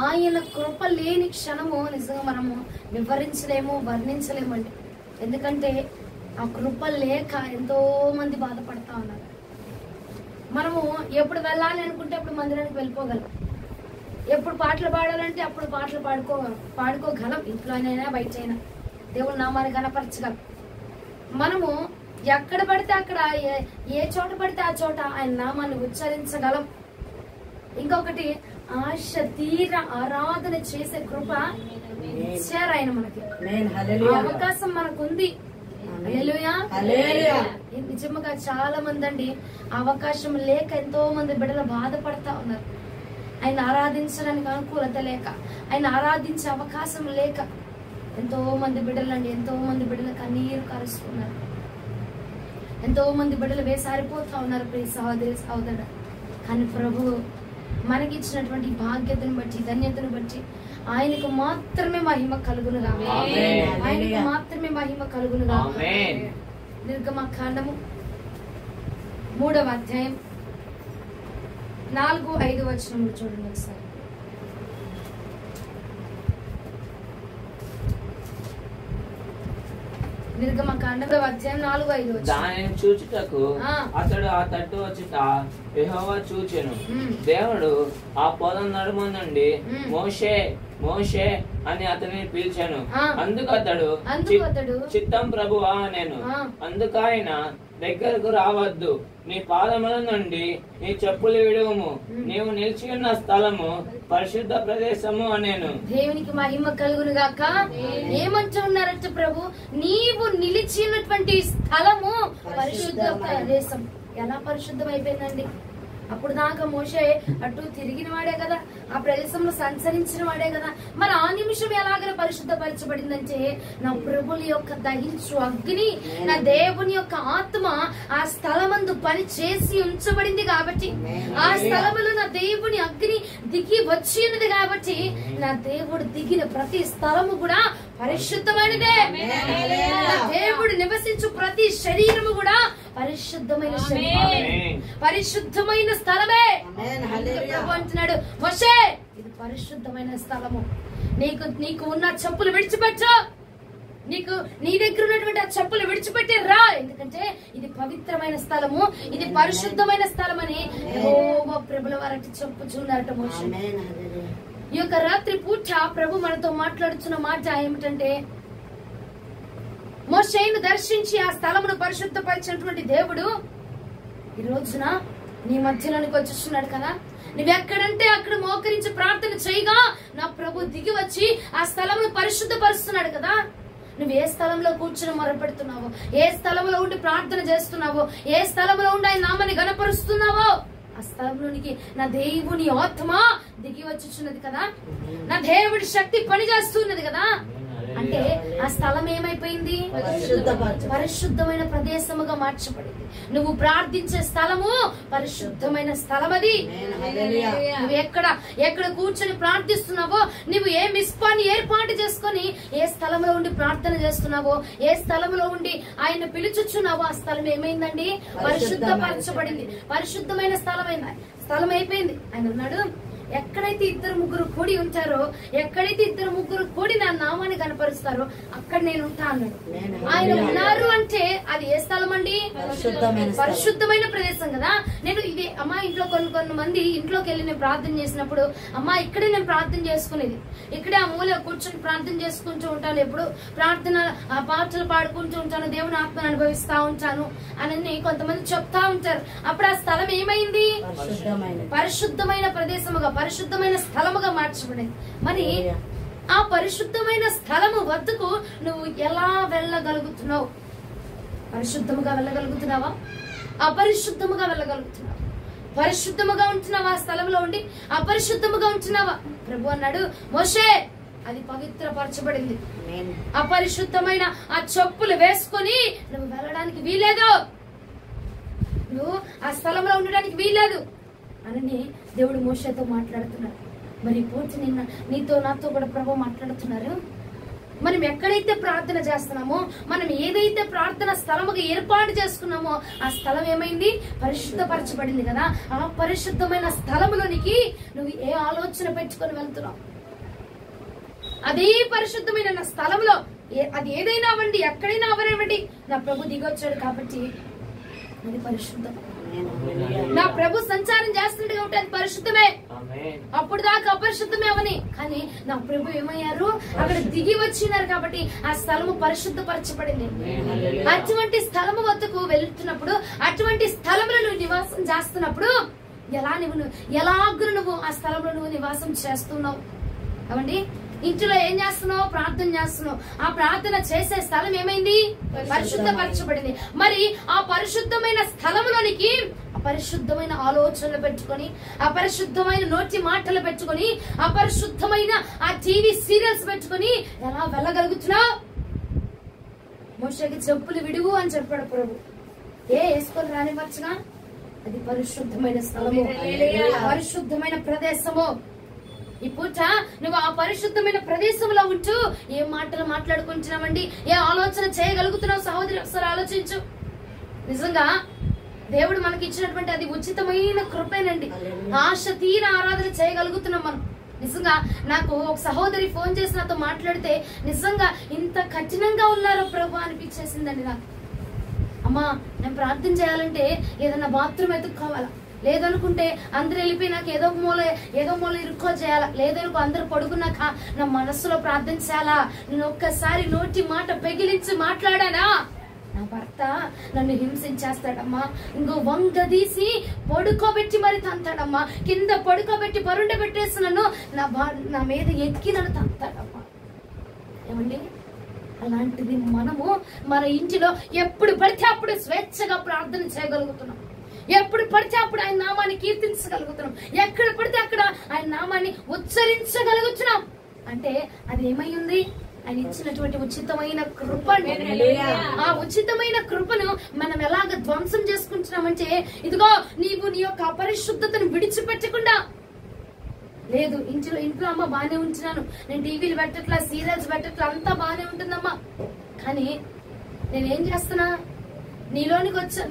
ఆయన కృప లేని క్షణము నిజంగా మనము వివరించలేము, వర్ణించలేమండి. ఎందుకంటే ఆ కృప లేక ఎంతో మంది బాధపడతా ఉన్నారు. మనము ఎప్పుడు వెళ్ళాలి అనుకుంటే అప్పుడు మందిరానికి వెళ్ళిపోగలం, ఎప్పుడు పాటలు పాడాలంటే అప్పుడు పాటలు పాడుకోగలం, ఇంట్లోనైనా బయటైనా దేవుని నామాన్ని కనపరచగలం. మనము ఎక్కడ పడితే అక్కడ ఏ చోట పడితే ఆ చోట ఆయన నామాన్ని ఉచ్చరించగలం. ఇంకొకటి ఆశ తీర ఆరాధన చేసే కృప ఇచ్చారు ఆయన మనకి, అవకాశం మనకుంది. నిజంగా చాలా మంది అండి అవకాశం లేక ఎంతో మంది బిడ్డలు బాధపడతా ఉన్నారు. ఆయన ఆరాధించడానికి అనుకూలత లేక, ఆయన ఆరాధించే అవకాశం లేక ఎంతో మంది బిడ్డలండి, ఎంతో మంది బిడ్డలు కన్నీరు కరుస్తున్నారు, ఎంతో మంది బిడ్డలు వేసారిపోతా ఉన్నారు. ప్రియ సహోదరి సహోదరుడు, కానీ ప్రభు మనకిచ్చినటువంటి భాగ్యతను బట్టి, ధన్యతను బట్టి ఆయనకు మాత్రమే మహిమ కలుగునుగా, ఆయనకు మాత్రమే మహిమ కలుగునుగా. నిర్గమకాండము 3వ అధ్యాయం 4-5 వచనములు చూడండి ఒకసారి. నిర్గమకాండం 3వ అధ్యాయం 4-5 వచనం. దానిని చూచుటకు అతడు ఆ తట్టు వచ్చుట యెహోవా చూచెను. దేవుడు ఆ పొలం నడుమ నుండి మోషే మోషే అని అతనిని పిలిచాను. అందుకు అతడు చిత్తం ప్రభువా నేను. అందుకు ఆయన దగ్గరకు రావద్దు, నీ పాదముల నుండి నీ చెప్పులు విడువము, నీవు నిలిచి ఉన్న స్థలము పరిశుద్ధ ప్రదేశము అనేను. దేవునికి మహిమ కలుగును గాక. ఏమంటున్నారట ప్రభు, నీవు నిలిచినటువంటి స్థలము పరిశుద్ధ ప్రదేశం. ఎలా పరిశుద్ధం అయిపోయిందండి? అప్పుడు దాకా మోషే అటు తిరిగిన వాడే కదా, ఆ ప్రదేశంలో సంచరించిన వాడే కదా. మరి ఆ నిమిషం ఎలాగ పరిశుద్ధపరచబడిందంటే నా ప్రభుని యొక్క దహించు అగ్ని, నా దేవుని యొక్క ఆత్మ ఆ స్థలమందు పని చేసి ఉంచబడింది కాబట్టి, ఆ స్థలములో నా దేవుని అగ్ని దిగి వచ్చి ఉన్నది కాబట్టి, నా దేవుడు దిగిన ప్రతి స్థలము కూడా పరిశుద్ధమైనదే. దేవుడు నివసించు ప్రతి శరీరము కూడా పరిశుద్ధమైన శరీరం, పరిశుద్ధమైన స్థలమే. అంటున్నాడు మోషే, ఇది పరిశుద్ధమైన స్థలము, నీకు ఉన్న చెప్పులు విడిచిపెట్టు, నీ దగ్గర ఉన్నటువంటి ఆ చెప్పులు విడిచిపెట్టి రా, ఎందుకంటే ఇది పవిత్రమైన స్థలము, ఇది పరిశుద్ధమైన స్థలం అని యెహోవా ప్రభుల వారికి చెప్పుచున్నారట మోషే. ఈ యొక్క రాత్రి పూట ప్రభు మనతో మాట్లాడుతున్న మాట ఏమిటంటే, మోషేను దర్శించి ఆ స్థలమును పరిశుద్ధపరిచినటువంటి దేవుడు ఈ రోజున నీ మధ్యలోనికి వచ్చేస్తున్నాడు కదా. నువ్వెక్కడంటే అక్కడ మోకరించి ప్రార్థన చేయగా నా ప్రభు దిగి వచ్చి ఆ స్థలమును పరిశుద్ధపరుస్తున్నాడు కదా. నువ్వు ఏ స్థలంలో కూర్చుని మొరపెడుతున్నావో, ఏ స్థలంలో ఉండి ప్రార్థన చేస్తున్నావో, ఏ స్థలంలో ఉండి ఆయన నామాన్ని గణపరుస్తున్నావో, ఆ స్థలంలోనికి నా దేవుని ఆత్మ దిగి వచ్చుచున్నది కదా, నా దేవుడి శక్తి పనిచేస్తున్నది కదా. అంటే ఆ స్థలం ఏమైపోయింది? పరిశుద్ధమైన ప్రదేశముగా మార్చబడింది. నువ్వు ప్రార్థించే స్థలము పరిశుద్ధమైన స్థలం. అది నువ్వు ఎక్కడ కూర్చొని ప్రార్థిస్తున్నావో, నువ్వు ఏ మిస్పాన్ని ఏర్పాటు చేసుకొని ఏ స్థలంలో ఉండి ప్రార్థన చేస్తున్నావో, ఏ స్థలంలో ఉండి ఆయన పిలుచుచున్నావో, ఆ స్థలం ఏమైందండి? పరిశుద్ధపరచబడింది, పరిశుద్ధమైన స్థలం అయిపోయింది. ఆయన అన్నాడు, ఎక్కడైతే 2-3 కూడి ఉంటారో, ఎక్కడైతే 2-3 కూడి నా నామాన్ని కనపరుస్తారో అక్కడ నేను ఉంటా అన్నాడు. ఆయన ఉన్నారు అంటే అది ఏ స్థలం అండి? పరిశుద్ధమైన ప్రదేశం కదా. నేను ఇది అమ్మా ఇంట్లో కొన్ని మంది ఇంట్లోకి వెళ్ళి నేను ప్రార్థన చేసినప్పుడు, అమ్మా ఇక్కడే నేను ప్రార్థన చేసుకునేది, ఇక్కడే ఆ మూల కూర్చొని ప్రార్థన చేసుకుంటూ ఉంటాను, ఎప్పుడు ప్రార్థన ఆ పాటలు పాడుకుంటూ ఉంటాను, దేవుని ఆత్మను అనుభవిస్తా ఉంటాను అని కొంతమంది చెప్తా ఉంటారు. అప్పుడు ఆ స్థలం ఏమైంది? పరిశుద్ధమైన ప్రదేశముగా, పరిశుద్ధమైన స్థలముగా మార్చబడింది. మరి ఆ పరిశుద్ధమైన స్థలము వద్దకు నువ్వు ఎలా వెళ్ళగలుగుతున్నావు? పరిశుద్ధముగా వెళ్ళగలుగుతున్నావా? అపరిశుద్ధముగా వెళ్ళగలుగుతున్నావా? పరిశుద్ధముగా ఉంటున్నావా? ఆ స్థలంలో ఉండి అపరిశుద్ధముగా ఉంటున్నావా? ప్రభు అన్నాడు, మోషే అది పవిత్రపరచబడింది, అపరిశుద్ధమైన ఆ చెప్పులు వేసుకొని నువ్వు వెళ్ళడానికి వీలేదు, నువ్వు ఆ స్థలంలో ఉండడానికి వీలేదు అని దేవుడు మోషేతో మాట్లాడుతున్నాడు. మరి పూర్తి నిన్న నీతో నాతో కూడా ప్రభు మాట్లాడుతున్నారు. మనం ఎక్కడైతే ప్రార్థన చేస్తున్నామో, మనం ఏదైతే ప్రార్థన స్థలముగా ఏర్పాటు చేసుకున్నామో ఆ స్థలం ఏమైంది? పరిశుద్ధపరచబడింది కదా. ఆ పరిశుద్ధమైన స్థలములోనికి నువ్వు ఏ ఆలోచన పెట్టుకొని వెళ్తున్నావు? అదే పరిశుద్ధమైన స్థలంలో అది ఏదైనా అవ్వండి, ఎక్కడైనా అవనివ్వండి, నా ప్రభు దిగొచ్చాడు కాబట్టి అది పరిశుద్ధం. నా ప్రభు సంచారం చేస్తున్నాడు కాబట్టి అది పరిశుద్ధమే. అప్పుడు దాకా అపరిశుద్ధమే అవని, కానీ నా ప్రభు ఏమయ్యారు? అక్కడ దిగి వచ్చినారు కాబట్టి ఆ స్థలము పరిశుద్ధపరచబడింది. అటువంటి స్థలము వద్దకు వెళ్తున్నప్పుడు, అటువంటి స్థలంలో నువ్వు నివాసం చేస్తున్నప్పుడు ఎలాగూ నువ్వు ఆ స్థలంలో నువ్వు నివాసం చేస్తున్నావు అవండి. ఇంట్లో ఏం చేస్తున్నావు? ప్రార్థన చేస్తున్నావు. ఆ ప్రార్థన చేసే స్థలం ఏమైంది? పరిశుద్ధపరచబడింది. మరి ఆ పరిశుద్ధమైన స్థలంలోనికి అపరిశుద్ధమైన ఆలోచనలు పెట్టుకొని, అపరిశుద్ధమైన నోటి మాటలు పెట్టుకొని, అపరిశుద్ధమైన ఆ టీవీ సీరియల్స్ పెట్టుకొని ఎలా వెళ్ళగలుగుతున్నావు? మోషేకి చెప్పులు విడువు అని చెప్పాడు ప్రభు. వేసుకొని రానివ్వచ్చుగా? అది పరిశుద్ధమైన స్థలము, పరిశుద్ధమైన ప్రదేశము. ఈ పూట నువ్వు ఆ పరిశుద్ధమైన ప్రదేశంలో ఉంటూ ఏ మాటలు మాట్లాడుకుంటున్నావండి? ఏ ఆలోచన చేయగలుగుతున్నావు? సహోదరి ఒకసారి ఆలోచించు. నిజంగా దేవుడు మనకి ఇచ్చినటువంటి అది ఉచితమైన కృపేనండి. ఆశ తీర ఆరాధన చేయగలుగుతున్నాం మనం. నిజంగా నాకు ఒక సహోదరి ఫోన్ చేసి నాతో మాట్లాడితే నిజంగా ఇంత కఠినంగా ఉన్నారో ప్రభు అనిపించేసిందండి నాకు. అమ్మా, నేను ప్రార్థన చేయాలంటే ఏదన్నా బాత్రూమ్ ఎత్తుక్కోవాలా, లేదనుకుంటే అందరు వెళ్ళిపోయినాక ఏదో మూల ఇరుక్కో చేయాలా, లేదనుకో అందరు పడుకున్నాక నా మనస్సులో ప్రార్థన చేయాలా. నేను ఒక్కసారి నోటి మాట పెగిలించి మాట్లాడానా నా భర్త నన్ను హింసించేస్తాడమ్మా. ఇంకో వంగదీసి పడుకోబెట్టి మరి తంతాడమ్మా. కింద పడుకోబెట్టి పరుండ పెట్టేసి నన్ను నా మీద ఎక్కి నన్ను తంతాడమ్మా. ఏమండి, అలాంటిది మనము మన ఇంటిలో ఎప్పుడు పడితే అప్పుడు స్వేచ్ఛగా ప్రార్థన చేయగలుగుతున్నాం. ఎప్పుడు పడితే అప్పుడు ఆయన నామాన్ని కీర్తించగలుగుతున్నాం. ఎక్కడ పడితే అక్కడ ఆయన నామాన్ని ఉచ్చరించగలుగుతున్నాం. అంటే అది ఏమై ఉంది? ఆయన ఇచ్చినటువంటి ఉచితమైన కృప. ఆ ఉచితమైన కృపను మనం ఎలాగ ధ్వంసం చేసుకుంటున్నామంటే, ఇదిగో నీవు నీ యొక్క అపరిశుద్ధతను విడిచిపెట్టకుండా లేదు. ఇంట్లో అమ్మ బానే ఉంటున్నాను, నేను టీవీలు పెట్టట్లా, సీరియల్స్ పెట్టట్లా, అంతా బానే ఉంటుందమ్మా. కానీ నేనేం చేస్తున్నా?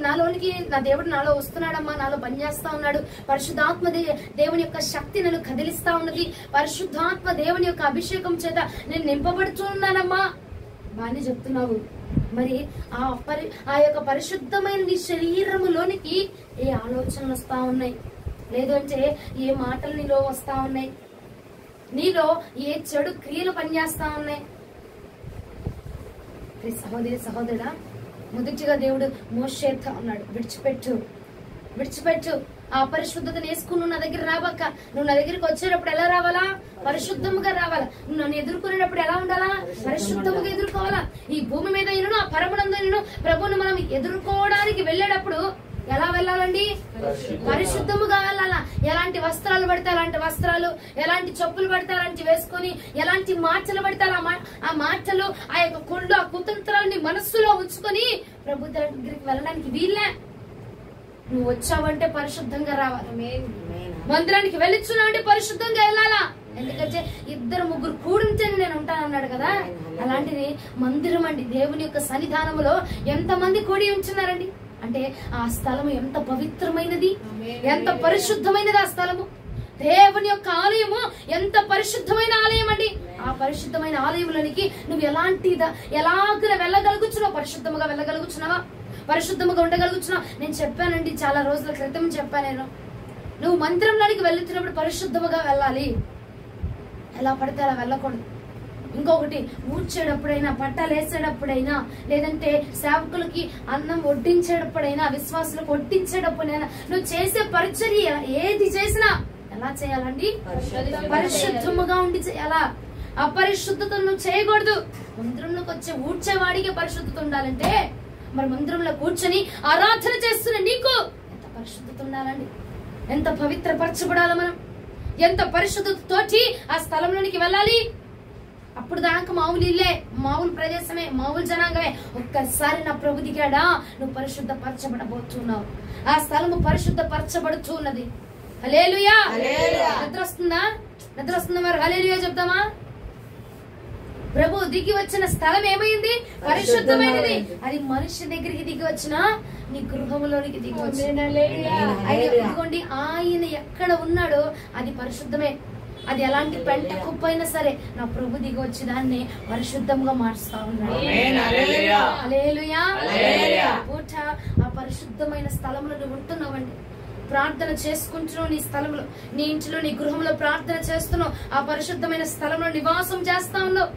నాలోనికి నా దేవుడు నాలో వస్తున్నాడమ్మా, నాలో పనిచేస్తా ఉన్నాడు. పరిశుద్ధాత్మ దేవుని యొక్క శక్తి నన్ను కదిలిస్తా ఉన్నది. పరిశుద్ధాత్మ దేవుని యొక్క అభిషేకం చేత నేను నింపబడుతూ ఉన్నానమ్మా. బాగానే చెప్తున్నావు. మరి ఆ యొక్క పరిశుద్ధమైన నీ శరీరములోనికి ఏ ఆలోచనలు వస్తా ఉన్నాయి? లేదంటే ఏ మాటలు నీలో వస్తా ఉన్నాయి? నీలో ఏ చెడు క్రియలు పనిచేస్తా ఉన్నాయి? సహోదరుడా, మొదటిగా దేవుడు మోషేతో అన్నాడు, విడిచిపెట్టు ఆ పరిశుద్ధతను వేసుకుని నువ్వు నా దగ్గర రాబాక. నువ్వు నా దగ్గరికి వచ్చేటప్పుడు ఎలా రావాలా? పరిశుద్ధముగా రావాలా. నువ్వు నన్ను ఎదుర్కొనేటప్పుడు ఎలా ఉండాలా? పరిశుద్ధముగా ఎదుర్కోవాలా. ఈ భూమి మీద ఆ పరమనందు ప్రభువును మనం ఎదుర్కోవడానికి వెళ్ళేటప్పుడు ఎలా వెళ్ళాలండి? పరిశుద్ధముగా వెళ్ళాలా. ఎలాంటి వస్త్రాలు పడితే అలాంటి వస్త్రాలు, ఎలాంటి చెప్పులు పడితే అలాంటి వేసుకొని, ఎలాంటి మాటలు పడితే ఆ మాటలు, ఆ యొక్క కుళ్ళు, ఆ కుతంత్రాలని మనస్సులో ఉంచుకొని ప్రభు దగ్గరికి వెళ్ళడానికి వీళ్ళే. నువ్వు వచ్చావంటే పరిశుద్ధంగా రావాలి. మందిరానికి వెళ్ళిచ్చున్నావంటే పరిశుద్ధంగా వెళ్ళాలా. ఎందుకంటే 2-3 కూడింటేనే నేను ఉంటానన్నాడు కదా. అలాంటిది మందిరం అండి. దేవుని యొక్క సన్నిధానములో ఎంతమంది కూడి ఉంచున్నారండి అంటే ఆ స్థలము ఎంత పవిత్రమైనది, ఎంత పరిశుద్ధమైనది. ఆ స్థలము దేవుని యొక్క ఆలయము ఎంత పరిశుద్ధమైన ఆలయం అండి. ఆ పరిశుద్ధమైన ఆలయంలోనికి నువ్వు ఎలాగ వెళ్ళగలుగుతున్నావు? పరిశుద్ధముగా వెళ్ళగలుగుతున్నావా? పరిశుద్ధముగా ఉండగలుగుతున్నావు? నేను చెప్పానండి, చాలా రోజుల క్రితం చెప్పాను నేను. నువ్వు మందిరంలోనికి వెళ్తున్నప్పుడు పరిశుద్ధముగా వెళ్ళాలి. ఎలా పడితే అలా వెళ్ళకూడదు. ఇంకొకటి, ఊడ్చేటప్పుడైనా, పట్టాలు వేసేటప్పుడైనా, లేదంటే సేవకులకి అన్నం వడ్డించేటప్పుడైనా, విశ్వాసులకు వడ్డించేటప్పుడైనా, నువ్వు చేసే పరిచర్య ఏది చేసినా ఎలా చేయాలండి? పరిశుద్ధముగా ఉండి చేయాలా. అపరిశుద్ధతను నువ్వు చేయకూడదు. మందిరంలోకి వచ్చే ఊడ్చేవాడికి పరిశుద్ధత ఉండాలంటే మరి మందిరంలో కూర్చొని ఆరాధన చేస్తున్న నీకు ఎంత పరిశుద్ధత ఉండాలండి? ఎంత పవిత్రపరచబడాలి మనం? ఎంత పరిశుద్ధతతోటి ఆ స్థలంలోనికి వెళ్ళాలి? అప్పుడు దాకా మామూలు ఇల్లే, మామూలు ప్రదేశమే, మామూలు జనాంగమే. ఒక్కసారి నా ప్రభు దిగాడా, నువ్వు పరిశుద్ధపరచబడబోతున్నావు. ఆ స్థలము పరిశుద్ధపరచబడుతూ ఉన్నది. హల్లెలూయా. నిద్ర వస్తుందా? మరి హల్లెలూయా చెప్తామా? ప్రభు దిగి వచ్చిన స్థలం ఏమైంది? పరిశుద్ధమైనది. అది మనిషి దగ్గరికి దిగి వచ్చిన నీ గృహంలోనికి దిగి వచ్చింది. ఇదిగోండి, ఆయన ఎక్కడ ఉన్నాడో అది పరిశుద్ధమే. అది ఎలాంటి పెంట కుప్పైనా సరే నా ప్రభు దిగి వచ్చి దాన్ని పరిశుద్ధంగా మార్చుతా ఉన్నాడు. హల్లెలూయా. పూట ఆ పరిశుద్ధమైన స్థలంలో నువ్వు ఉంటున్నావండి, ప్రార్థన చేసుకుంటున్నావు. నీ స్థలంలో, నీ ఇంటిలో, నీ గృహంలో ప్రార్థన చేస్తున్నావు. ఆ పరిశుద్ధమైన స్థలంలో నివాసం చేస్తా ఉన్నావు.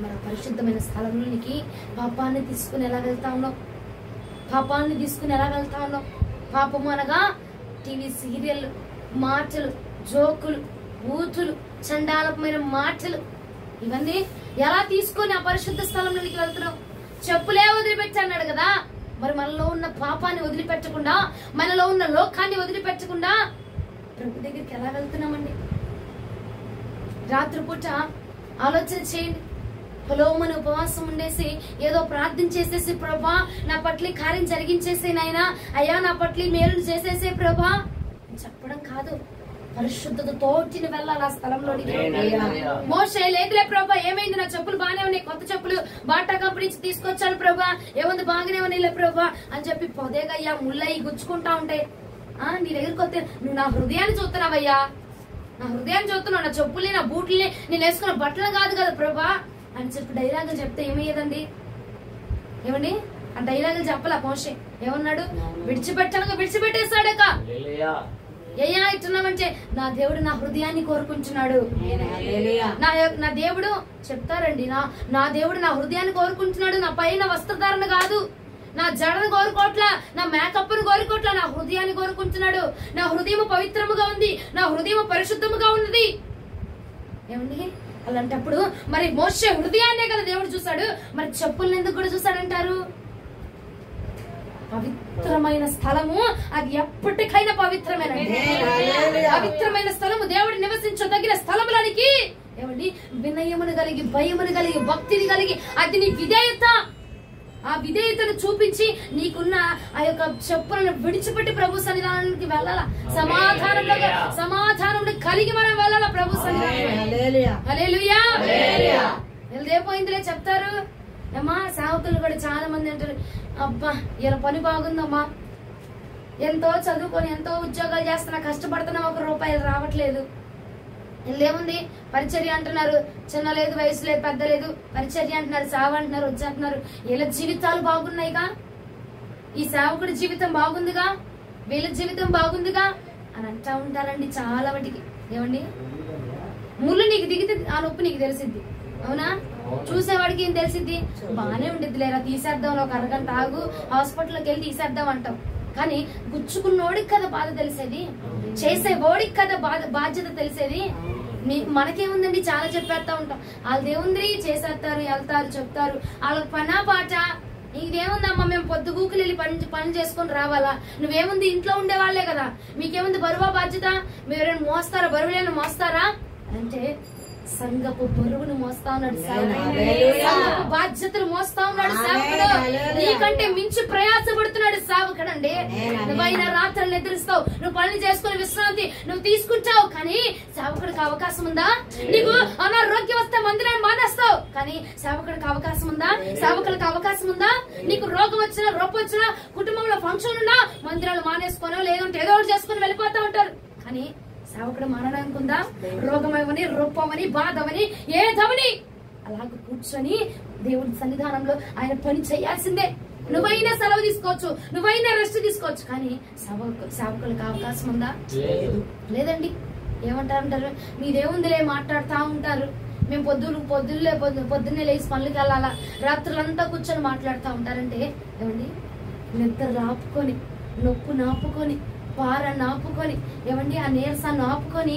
మరి ఆ పరిశుద్ధమైన స్థలంలోనికి పాపాన్ని తీసుకుని ఎలా వెళ్తా ఉన్నావు? పాపాన్ని తీసుకుని ఎలా వెళ్తా ఉన్నావు? పాపము అనగా టీవీ సీరియల్, మాటలు, జోకులు, బూతులు, చండాలమైన మాటలు, ఇవన్నీ ఎలా తీసుకొని ఆ పరిశుద్ధ స్థలంలోనికి వెళ్తున్నావు? చెప్పులే వదిలిపెట్టి అన్నాడు కదా. మరి మనలో ఉన్న పాపాన్ని వదిలిపెట్టకుండా, మనలో ఉన్న లోకాన్ని వదిలిపెట్టకుండా ప్రభు దగ్గరికి ఎలా వెళ్తున్నామండి? రాత్రిపూట ఆలోచన చేయండి. పొలోమని ఉపవాసం ఉండేసి ఏదో ప్రార్థన చేసేసి, ప్రభా నా పట్ల కార్యం జరిగించేసే నాయనా, అయ్యా నా పట్ల మేలు చేసేసే ప్రభా చెప్పడం కాదు. పరిశుద్ధత తోటిని వెళ్ళాలి ఆ స్థలంలోనికి. మోషే లేదులే ప్రభా, ఏమైంది, నా చెప్పులు బాగానే ఉన్నాయి, కొత్త చెప్పులు బాటా కంపెనీ నుంచి తీసుకొచ్చాను ప్రభా, ఏముంది బాగానే ఉన్నాయిలే ప్రభా అని చెప్పి పొదేగయ్యా ముళ్ళయి గుచ్చుకుంటా ఉంటాయి. నీ దగ్గరికి వస్తే నువ్వు నా హృదయాన్ని చూస్తున్నావయ్యా, నా హృదయాన్ని చూస్తున్నావు, నా చెప్పుల్ని, నా బూట్లని, నేను వేసుకున్న బట్టలు కాదు కదా ప్రభా అని చెప్పి డైలాగులు చెప్తే ఏమయ్యేదండి? ఏమండి, ఆ డైలాగులు చెప్పాల. మోషే ఏమన్నాడు? విడిచిపెట్టాను, విడిచిపెట్టేశాడక. ఏయా ఇస్తున్నామంటే నా దేవుడు నా హృదయాన్ని కోరుకుంటున్నాడు. నా దేవుడు చెప్తారండి, నా దేవుడు నా హృదయాన్ని కోరుకుంటున్నాడు. నా పైన వస్త్రధారణ కాదు, నా జడను కోరుకోవట్లా, నా మేకప్ ను కోరుకోవట్లా, నా హృదయాన్ని కోరుకుంటున్నాడు. నా హృదయం పవిత్రముగా ఉంది, నా హృదయం పరిశుద్ధముగా ఉన్నది. ఏమండి, అలాంటప్పుడు మరి మోషే హృదయాన్నే కదా దేవుడు చూశాడు, మరి చెప్పుల్ని ఎందుకు కూడా చూశాడంటారు? పవిత్రమైన స్థలము అది ఎప్పటికైనా పవిత్రమేనండి. పవిత్రమైన స్థలము, దేవుడు నివసించదగిన స్థలములనికి ఏమండి వినయమును కలిగి, భయమును కలిగి, భక్తిని కలిగి, అది నీ విధేయత, ఆ విధేయతను చూపించి నీకున్న ఆ యొక్క చెప్పులను విడిచిపెట్టి ప్రభు సన్నిధానానికి వెళ్ళాలా. సమాధానంలో కలిగి మనం వెళ్ళాలా ప్రభు సన్నిధానానికి. హల్లెలూయా. వెళ్ళేపోయిందిలే చెప్తారు అమ్మా. సేవకులు కూడా చాలా మంది అంటారు, అబ్బా ఇలా పని బాగుందమ్మా, ఎంతో చదువుకొని ఎంతో ఉద్యోగాలు చేస్తున్నా, కష్టపడుతున్నా, 1 రూపాయి రావట్లేదు. ఏముంది పరిచర్య అంటున్నారు, చిన్న లేదు, వయసు లేదు, పెద్ద లేదు, పరిచర్య అంటున్నారు, సేవ అంటున్నారు, వచ్చి అంటున్నారు. వీళ్ళ జీవితాలు బాగున్నాయిగా, ఈ సేవకుడి జీవితం బాగుందిగా, వీళ్ళ జీవితం బాగుందిగా అని అంటా ఉంటారండి చాలా వాటికి. ఏమండి, ముళ్ళు నీకు దిగితే ఆ నొప్పి నీకు తెలిసిద్ది, అవునా? చూసేవాడికి ఏం తెలిసిద్ది? బాగానే ఉండిద్ది లేరా, తీసేద్దాం, ఒక అరగంట ఆగు, హాస్పిటల్కి వెళ్ళి తీసేద్దాం అంటాం. కానీ గుచ్చుకున్నోడికి కదా బాధ తెలిసేది, చేసే ఓడికి కదా బాధ్యత తెలిసేది. మనకేముందండి, చాలా చెప్పేస్తా ఉంటాం. వాళ్ళదేముంది, చేసేస్తారు, వెళ్తారు, చెప్తారు, వాళ్ళకి పనా పాట. నీదేముందమ్మా, మేము పొద్దుగూకులు వెళ్ళి పని చేసుకుని రావాలా? నువ్వేముంది, ఇంట్లో ఉండేవాళ్లే కదా, మీకేముంది బరువా బాధ్యత? మీరు మోస్తారా, బరువులేని మోస్తారా అంటే సంఘపు బరువును మోస్తా ఉన్నాడు సేవకుడు, బాధ్యతలు మోస్తా ఉన్నాడు సేవకుడు. నీకంటే మించి ప్రయాసపడుతున్నాడు సేవకుడు అండి. నువ్వైనా రాత్రులు నిద్రిస్తావు, నువ్వు పనులు చేసుకుని విశ్రాంతి నువ్వు తీసుకుంటావు, కానీ సేవకుడికి అవకాశం ఉందా? నీకు అనారోగ్యం వస్తే మందిరాన్ని మానేస్తావు, కానీ సేవకుడికి అవకాశం ఉందా? సేవకుడికి అవకాశం ఉందా? నీకు రోగం వచ్చినా, రొప్ప వచ్చినా, కుటుంబంలో ఫంక్షన్ ఉన్నా మందిరాలు మానేసుకోనో లేదంటే ఏదో ఒకటి చేసుకుని వెళ్ళిపోతా ఉంటారు. కానీ సేవకుడు మారడానికి ఉందా? రోగమని, రూపమని, బాధమని, ఏదవని అలాగ కూర్చొని దేవుడి సన్నిధానంలో ఆయన పని చేయాల్సిందే. నువ్వైనా సెలవు తీసుకోవచ్చు, నువ్వైనా రెస్ట్ తీసుకోవచ్చు, కానీ సేవకులకు అవకాశం ఉందా? లేదండి. ఏమంటారంటారు, మీదేముందిలే మాట్లాడుతూ ఉంటారు, మేము పొద్దున్నే లేచి పనులకి వెళ్ళాలా, రాత్రులంతా కూర్చొని మాట్లాడుతూ ఉంటారంటే ఏమండి, నిద్ర ఆపుకొని, నొప్పు నాపుకొని, పార నాపుకొని, ఏమండి ఆ నీరసాన్ని ఆపుకొని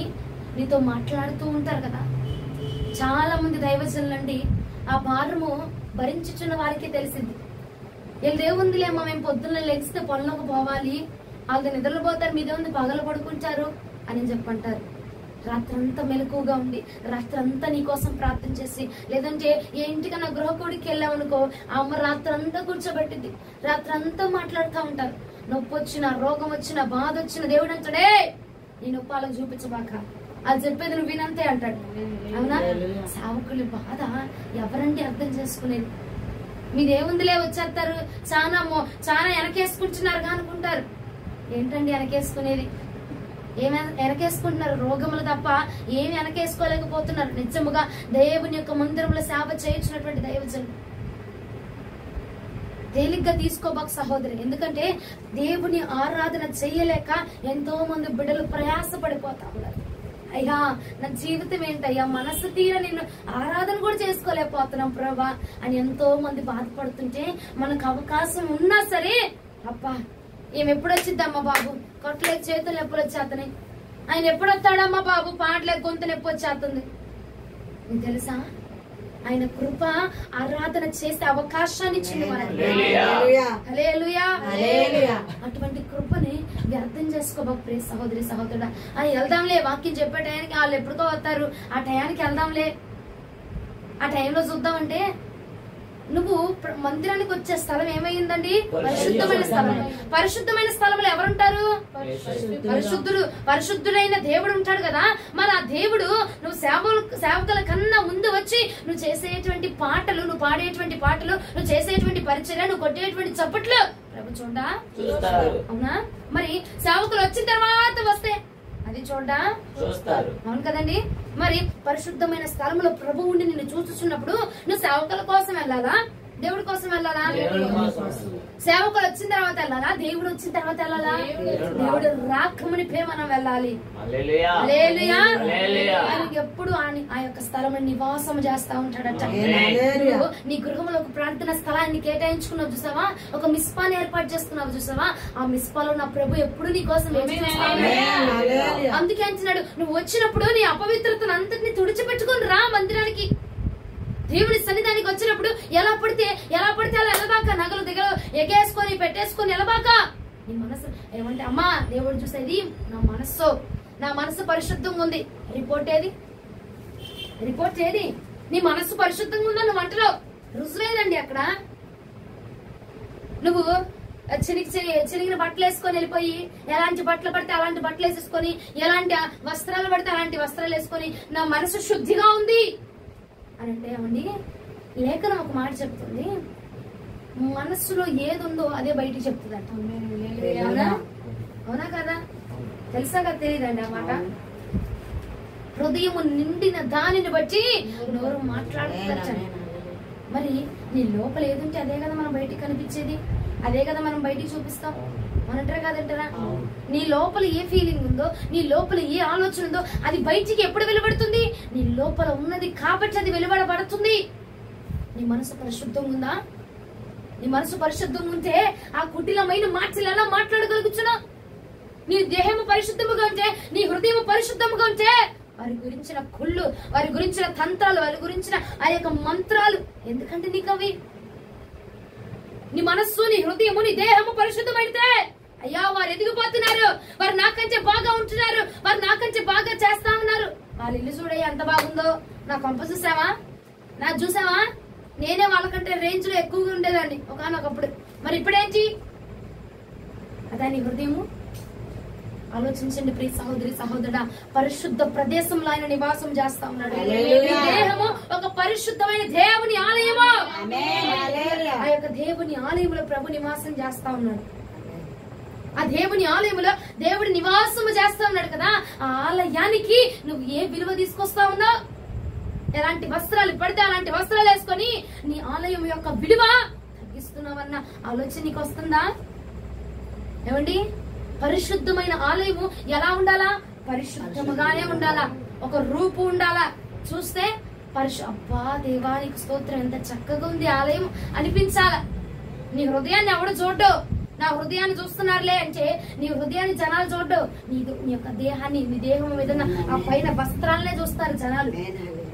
నీతో మాట్లాడుతూ ఉంటారు కదా. చాలా మంది దైవజనులండి ఆ భారము భరించుచున్న వారికి తెలిసింది. వీళ్ళదేముందిలేమ్మా, మేము పొద్దున్న లెగిస్తే పనులకు పోవాలి, వాళ్ళు నిద్రలు పోతారు, మీదేముంది పగలు పడుకుంటారు అని చెప్పంటారు. రాత్రంతా మెలకుగా ఉండి, రాత్రంతా నీకోసం ప్రార్థన చేసి, లేదంటే ఏ ఇంటికన్నా గృహకోడికి వెళ్ళామనుకో, ఆ అమ్మ రాత్రంతా కూర్చోబెట్టింది, రాత్రంతా మాట్లాడుతూ ఉంటారు. నొప్పి వచ్చినా, రోగం వచ్చినా, బాధ వచ్చినా దేవుడు అంటాడే, నీ నొప్పాలకు చూపించబాక, అది చెప్పేది నువ్వు వినంతే అంటాడు. అవునా? సేవకుల బాధ ఎవరండి అర్థం చేసుకునేది? మీదేముందిలే వచ్చేస్తారు, చాలా వెనకేసుకుంటున్నారు అనుకుంటారు. ఏంటండి వెనకేసుకునేది? ఏమి వెనకేసుకుంటున్నారు? రోగములు తప్ప ఏమి వెనకేసుకోలేకపోతున్నారు. నిజముగా దేవుని యొక్క మందిరంలో సేవ చేయించినటువంటి దైవజనులు తేలిగ్గా తీసుకోబాక సహోదరి. ఎందుకంటే దేవుని ఆరాధన చెయ్యలేక ఎంతో మంది బిడ్డలు ప్రయాసపడిపోతా ఉన్నారు. అయ్యా నా జీవితం ఏంటయ్యా, మనసు తీర నిన్ను ఆరాధన కూడా చేసుకోలేకపోతున్నాం ప్రభా అని ఎంతో మంది బాధపడుతుంటే, మనకు అవకాశం ఉన్నా సరే అబ్బా ఏమి ఎప్పుడు వచ్చిద్దమ్మా బాబు, కొట్టలేక చేతులు నొప్పులు వచ్చేస్తున్నాయి, ఆయన ఎప్పుడు వస్తాడమ్మా బాబు, పాటలేక గొంతు నొప్పి వచ్చేస్తుంది. నీకు తెలుసా ఆయన కృప ఆరాధన చేసే అవకాశాన్ని ఇచ్చింది మనకి. హల్లెలూయా. అటువంటి కృపని వ్యర్థం చేసుకోబాక ప్రియ సహోదరి సహోదరుడా. వెళ్దాంలే, వాక్యం చెప్పే టయానికి వాళ్ళు ఎప్పుడుకో వస్తారు, ఆ టయానికి వెళ్దాంలే, ఆ టైంలో చూద్దామంటే నువ్వు మందిరానికి వచ్చే స్థలం ఏమైందండి? పరిశుద్ధమైన స్థలం. పరిశుద్ధమైన స్థలంలో ఎవరుంటారు? పరిశుద్ధుడైన దేవుడు ఉంటాడు కదా. మరి ఆ దేవుడు నువ్వు సేవకుల కన్నా ముందు వచ్చి నువ్వు చేసేటువంటి పాటలు, నువ్వు పాడేటువంటి పాటలు, నువ్వు చేసేటువంటి పరిచర్య, నువ్వు కొట్టేటువంటి చప్పట్లు ప్రభు చూడా. అవునా? మరి సేవకులు వచ్చిన తర్వాత వస్తే అది చూస్తారు. అవును కదండి. మరి పరిశుద్ధమైన స్థలంలో ప్రభువుని నిన్ను చూస్తున్నప్పుడు నువ్వు సేవకుల కోసం వెళ్ళాలా, దేవుడి కోసం వెళ్ళాలా? సేవకులు వచ్చిన తర్వాత వెళ్ళాలా, దేవుడు వచ్చిన తర్వాత వెళ్ళాలా? దేవుడు రాకమునిపే మనం వెళ్ళాలి. ఆయనకి ఎప్పుడు ఆ యొక్క స్థలం నివాసం చేస్తా ఉంటాడట. నీ గృహంలో ఒక ప్రార్థన స్థలాన్ని కేటాయించుకున్నావు చూసావా, ఒక మిస్పాని ఏర్పాటు చేసుకున్నావు చూసావా, ఆ మిస్పాలో నా ప్రభు ఎప్పుడు నీ కోసం అందుకే అంటున్నాడు, నువ్వు వచ్చినప్పుడు నీ అపవిత్రతను అంతటిని తుడిచిపెట్టుకుని రా మందిరానికి. దేవుని సన్నిధానికి వచ్చినప్పుడు ఎలా పడితే అలా ఎలబాక, నగలు దిగలు ఎగేసుకొని పెట్టేసుకొని ఎలబాక. నీ మనసు ఏమంటే అమ్మా దేవుడు చూసేది నా మనసు పరిశుద్ధంగా ఉంది. రిపోర్ట్ ఏది? నీ మనసు పరిశుద్ధంగా ఉందా? నువ్వు వంటలో రుజువేదండి. అక్కడ నువ్వు చిరిగిన బట్టలు వేసుకొని వెళ్ళిపోయి, ఎలాంటి బట్టలు పడితే అలాంటి బట్టలు వేసేసుకొని, ఎలాంటి వస్త్రాలు పడితే అలాంటి వస్త్రాలు వేసుకొని నా మనసు శుద్ధిగా ఉంది అని అంటే ఏమండి, లేఖనం ఒక మాట చెప్తుంది, మనస్సులో ఏది ఉందో అదే బయటికి చెప్తుంది అంట. అవునా కదా? తెలుసా కదా? తెలియదండి ఆ మాట. హృదయము నిండిన దానిని బట్టి నోరు మాట్లాడుతారు. మరి నీ లోపల ఏదుంటే అదే కదా మనం బయటికి కనిపించేది, అదే కదా మనం బయటికి చూపిస్తాం. అనంటారా కాదంటారా? నీ లోపల ఏ ఫీలింగ్ ఉందో, నీ లోపల ఏ ఆలోచన ఉందో అది బయటికి ఎప్పుడు వెలువడుతుంది? నీ లోపల ఉన్నది కాబట్టి అది వెలువడబడుతుంది. నీ మనసు పరిశుద్ధంగా ఉందా? నీ మనసు పరిశుద్ధంగా ఉంటే ఆ కుటిలమైన మాటలు ఎలా మాట్లాడగలుగుతున్నా? నీ దేహము పరిశుద్ధముగా ఉంటే, నీ హృదయం పరిశుద్ధముగా ఉంటే వారి గురించిన కుళ్ళు, వారి గురించిన తంత్రాలు, వారి గురించిన ఆ యొక్క మంత్రాలు ఎందుకంటే నీకు అవి. నీ మనస్సు, నీ హృదయము, నీ దేహము పరిశుద్ధమైతే అయ్యా వారు ఎదిగిపోతున్నారు, వారు నాకంటే బాగా ఉంటున్నారు, వారు నాకంటే బాగా చేస్తా ఉన్నారు. వాళ్ళ ఇల్లు చూడయ్యా ఎంత బాగుందో, నా కొంప చూసావా, నా చూసావా, నేనే వాళ్ళకంటే రేంజ్ లో ఎక్కువగా ఉండేదాన్ని ఒకనొకప్పుడు. మరి ఇప్పుడేంటి? అదా నీ హృదయము. ఆలోచించండి ప్రియ సహోదరి సహోదరుడా, పరిశుద్ధ ప్రదేశంలో ఆయన నివాసం చేస్తా ఉన్నాడు. దేహము ఒక పరిశుద్ధమైన దేవుని ఆలయము. ఆ యొక్క దేవుని ఆలయంలో ప్రభు నివాసం చేస్తా ఉన్నాడు. ఆ దేవుని ఆలయంలో దేవుడు నివాసము చేస్తా ఉన్నాడు కదా. ఆ ఆలయానికి నువ్వు ఏ విలువ తీసుకొస్తా ఉన్నావు? ఎలాంటి వస్త్రాలు పడితే అలాంటి వస్త్రాలు వేసుకొని నీ ఆలయం యొక్క విలువ తగ్గిస్తున్నావన్న ఆలోచన నీకు వస్తుందా? ఏమండి, పరిశుద్ధమైన ఆలయము ఎలా ఉండాలా? పరిశుద్ధముగానే ఉండాలా. ఒక రూపు ఉండాలా. చూస్తే అబ్బా దేవానికి స్తోత్రం, ఎంత చక్కగా ఉంది ఆలయం అనిపించాలా. నీ హృదయాన్ని ఎవడు చూడ్డు, నా హృదయాన్ని చూస్తున్నారులే అంటే నీ హృదయాన్ని జనాలు చూడ్డు, నీ యొక్క దేహాన్ని, నీ దేహం మీద ఆ పైన వస్త్రాలనే చూస్తారు జనాలు.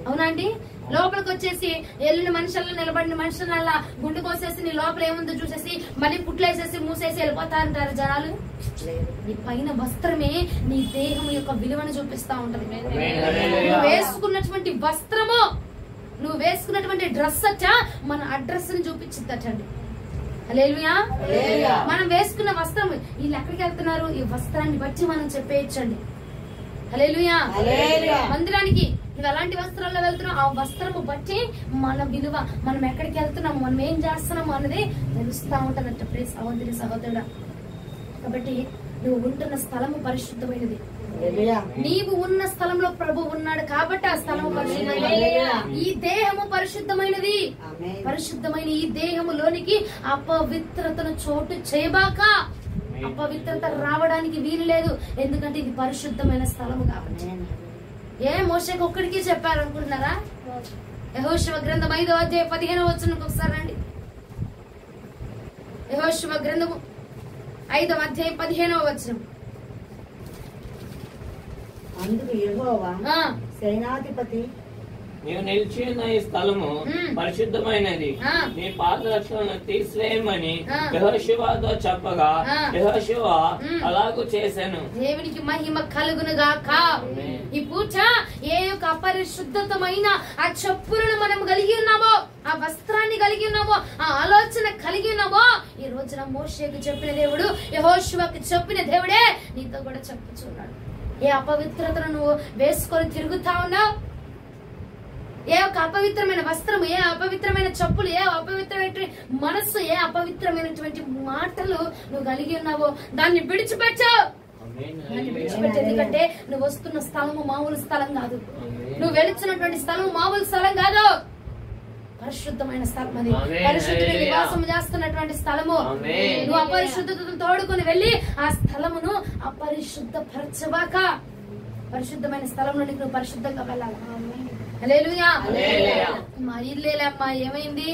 అవునా అండి? లోపలికి వచ్చేసి వెళ్ళిన మనుషుల్లో నిలబడిన మనుషులల్లా గుండు కోసేసి నీ లోపల ఏముందో చూసేసి మళ్ళీ పుట్లేసేసి మూసేసి వెళ్ళిపోతారంటారు జనాలు. నీ పైన వస్త్రమే నీ దేహం యొక్క విలువను చూపిస్తా ఉంటది. నువ్వు వేసుకున్నటువంటి వస్త్రము, నువ్వు వేసుకున్నటువంటి డ్రెస్ వచ్చా మన అడ్రస్ ని చూపించిద్దటండి. హల్లెలూయా. మనం వేసుకున్న వస్త్రం, వీళ్ళు ఎక్కడికి వెళ్తున్నారు, ఈ వస్త్రాన్ని బట్టి మనం చెప్పేయచ్చండి. హల్లెలూయా. మందిరానికి నువ్వు ఎలాంటి వస్త్రాల్లో వెళ్తున్నావు, ఆ వస్త్రము బట్టి మన విలువ, మనం ఎక్కడికి వెళ్తున్నాము, మనం ఏం చేస్తున్నాము అన్నది తెలుస్తా ఉంటదట. ప్లీజ్ సహోదరి సహోదరుడా, కాబట్టి నువ్వు ఉంటున్న స్థలము పరిశుద్ధమైనది. నీవు ఉన్న స్థలంలో ప్రభు ఉన్నాడు కాబట్టి ఆ స్థలము పరిశుద్ధమైనది. ఈ దేహము పరిశుద్ధమైనది. పరిశుద్ధమైన ఈ దేహములోనికి అపవిత్రతను చోటు చేయబాక. అపవిత్రత రావడానికి వీలు లేదు, ఎందుకంటే ఇది పరిశుద్ధమైన స్థలము కాబట్టి. ఏ మోషేకి ఒక్కడికి చెప్పారు అనుకుంటున్నారా? యెహోషువ గ్రంథం 5వ అధ్యాయం 15వ వచనంకి ఒకసారి రండి. యెహోషువ గ్రంథము 5వ అధ్యాయం 15వ వచనం. అందుకు యెహోవా సేనాధిపతి, నీవు నిలిచి ఉన్న ఈ స్థలము పరిశుద్ధమైనది, నీ పాత రక్షణను తీసివేయమని యెహోషువతో చెప్పగా యెహోషువ అలాగూ చేశాను. దేవునికి మహిమ కలుగును గాక. ఈ పూట ఏ యొక్క అపరిశుద్ధతమైన ఆ చెప్పులను మనం కలిగి ఉన్నామో, ఆ వస్త్రాన్ని కలిగి ఉన్నామో, ఆ ఆలోచన కలిగి ఉన్నామో, ఈ రోజున మోషేకు చెప్పిన దేవుడు యెహోషువకు చెప్పిన దేవుడే నీతో కూడా చెప్పుచున్నాడు. ఏ అపవిత్రతను నువ్వు వేసుకొని తిరుగుతా ఉన్నావు, ఏ ఒక అపవిత్రమైన వస్త్రము, ఏ అపవిత్రమైన చెప్పులు, ఏ అపవిత్రమైన మనస్సు, ఏ అపవిత్రమైనటువంటి మాటలు నువ్వు కలిగి ఉన్నావో దాన్ని విడిచిపెట్టు. దాన్ని విడిచిపెట్టు. ఎందుకంటే నువ్వు వస్తున్న స్థలము మామూలు స్థలం కాదు, నువ్వు వెళుతున్నటువంటి స్థలము మామూలు స్థలం కాదు, పరిశుద్ధమైన స్థలం. అది పరిశుద్ధుడు నివాసం చేస్తున్నటువంటి స్థలము. నువ్వు అపరిశుద్ధతను తోడుకొని వెళ్ళి ఆ స్థలమును అపరిశుద్ధపరచబాక. పరిశుద్ధమైన స్థలంలోనికి నువ్వు పరిశుద్ధంగా వెళ్ళాలి. హల్లెలూయా. మా ఇల్లేలమ్మా, ఏమైంది?